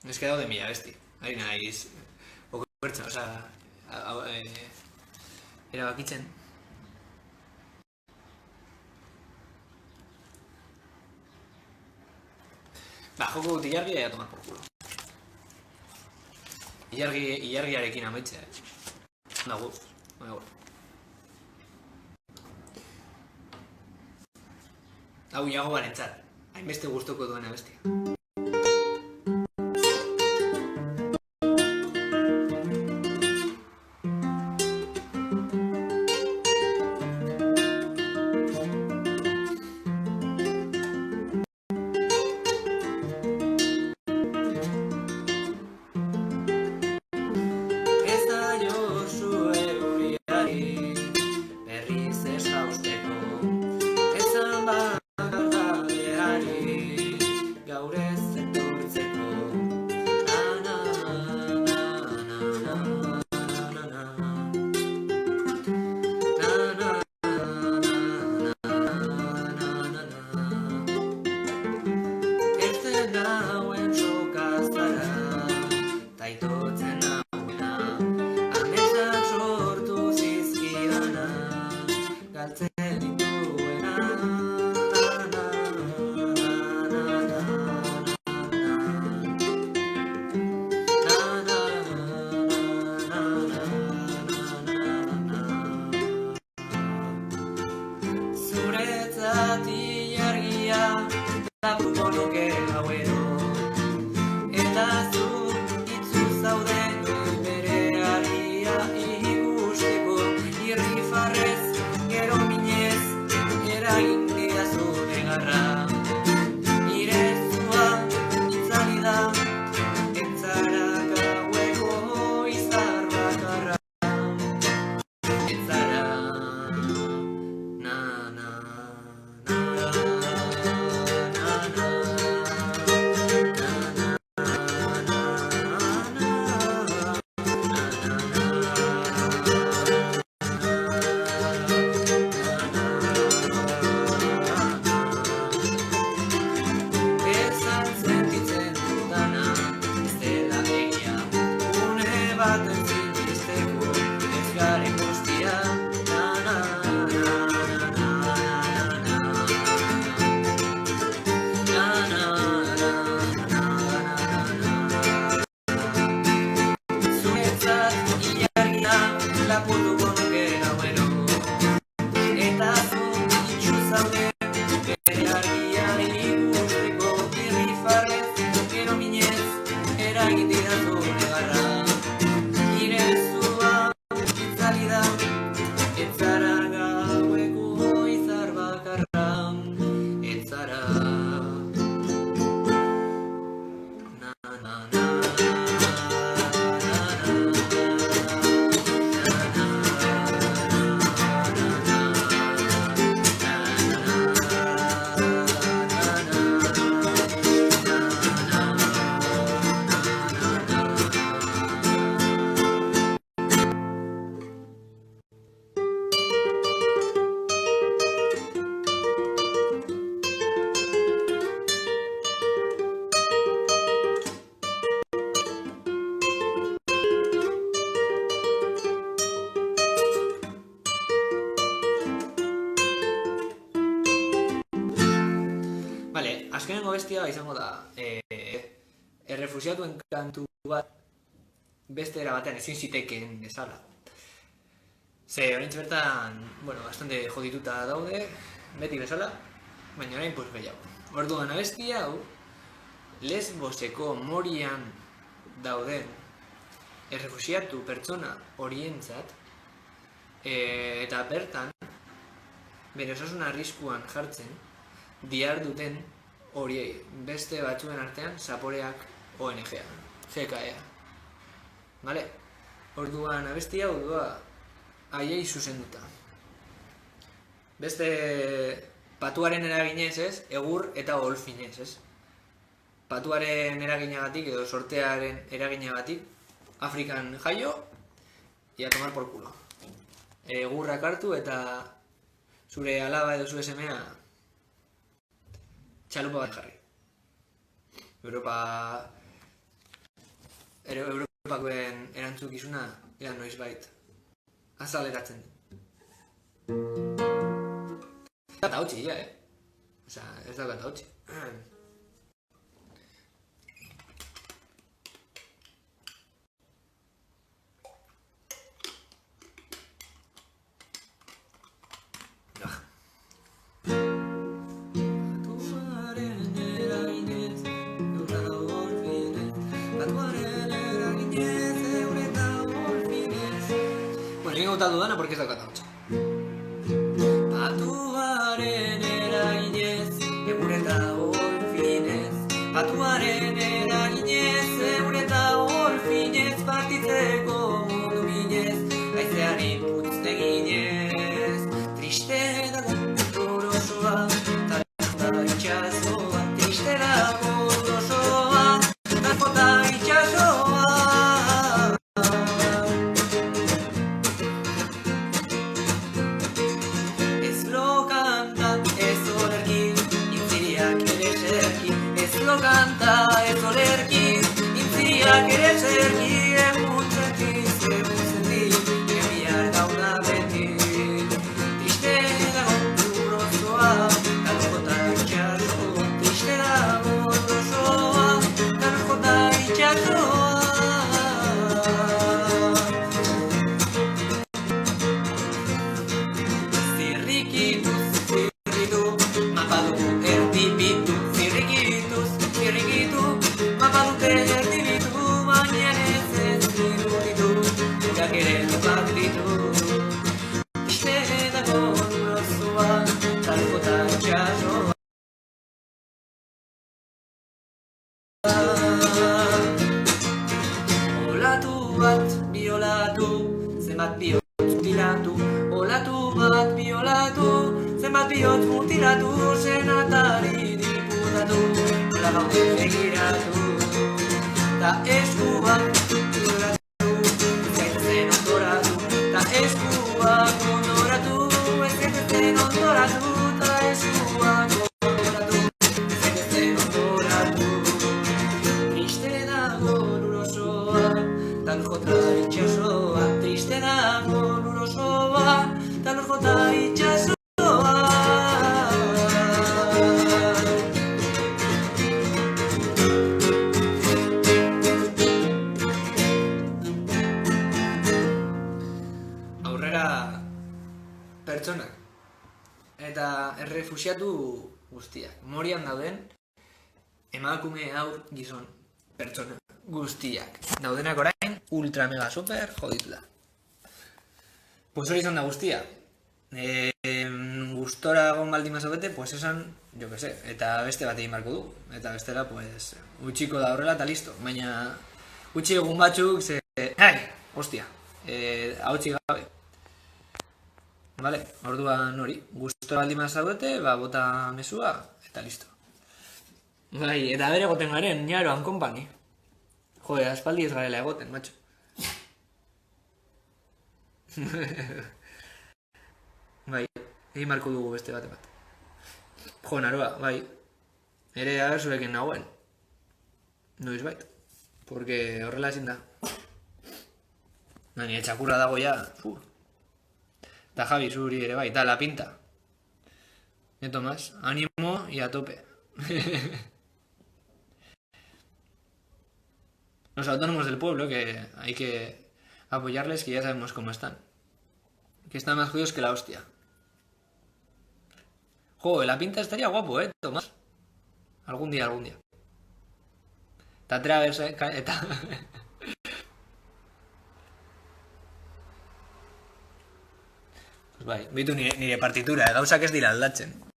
Es que dado de mila, besti. Ari naiz, okertzen, osa, erabakitzen. Joko dut ilargia ea tomar por culo. Ilargiarekin amaitzea, Nago. Hau iago barentzat, hainbeste gustoko duena bestia. Azkenengo bestia izango da errefusiatuen kantu bat beste era batean ezin zitekeen bezala. Ze oraintxe bertan, bastante jodituta daude, beti bezala, baina orain gehiago. Orduan abestia hau, Lesboseko Morian dauden errefusiatu pertsona horientzat eta bertan bere osasuna arriskuan jartzen diharduten horiei, beste batzuen artean Zaporeak ONG-a, GKE-a. Vale? Orduan abesti hau doa haiei zuzenduta. Beste patuaren eraginez, ez? Egur eta golfinez, ez? Patuaren eraginagatik edo sortearen eraginagatik Afrikan jaio y a tomar por culo. Egurrak hartu eta zure alaba edo zure semea txalupa bat jarri. Europakoen erantzukizuna ea noizbait azaleratzen du. Eta hautsi, ja, Osa, ez daukat hautsi. Bueno, egin gautatu dana, porque ez daukat hautsi. Patuaren eraginez, egur eta golfinez. Patuaren eraginez, egur eta golfinez. Partitzeko mundu minez, haizeari putz eginez. Triste dago gorosoa, eta itxasoa. Triste dago gorosoa, eta itxasoa. Kanta ez olerki, intziak ere zerki, egun zerki, emiar gauna beti. Triste dago gorosoa, jota itxasoa. Triste dago gorosoa, jota itxasoa. Zirrikituz, zirritu, mapadugu erdibitu. Mapalute erdibitu, baina ez ditu, urak ere lupatritu. Triste dago gorosoa, jota itxasoa. Olatu bat biolatu, zenbat bihotz mutilatu. Olatu bat biolatu, zenbat bihotz mutilatu. Senatari diputatu, nola gaude begiratu. Ta eskuak ondoratu, zaitezen ondoratu. Ta eskuak ondoratu, ez zaitezen ondoratu. Ta eskuak ondoratu, ez zaitezen ondoratu. Triste dago gorosoa, tal jota itxasoa. Triste dago gorosoa, tal jota itxasoa. Pertsonak eta errefuxiatu guztiak. Morian dauden emakume, haur, gizon, pertsona guztiak. Daudenak orain ultra mega super jodituta. Pues hori izan da guztia. Gustora egon baldin mazabete, pues esan, jo que sé, eta beste bat egin marko du. Eta bestela, pues, utxiko da horrela eta listo. Baina, utxi egun batzuk, hostia, hautsi gabe. Vale, orduan hori, gustora baldin mazabete, bota mesua, eta listo. Bai, eta bere egoten garen, Ñaroan Company. Jode, aspaldi ez garela egoten, macho. Bai, egin marko dugu beste bate bat. Jo, Naroa, bai. Ere haber zurekin nagoen. Noiz bait. Porque horrela ezin da. Nire txakurra dago ja. Eta Javi, zuri ere bai, eta la pinta. Tomás, ánimo y a tope. Los autónomos del pueblo, que hay que apoyarles, que ya sabemos cómo están. Que están más jodidos que la hostia. Joder, la pinta estaría guapo, Tomás. Algún día. Eta traversa, eta... Pues bai, bitu nire partitura, gauzak ez dira aldatzen.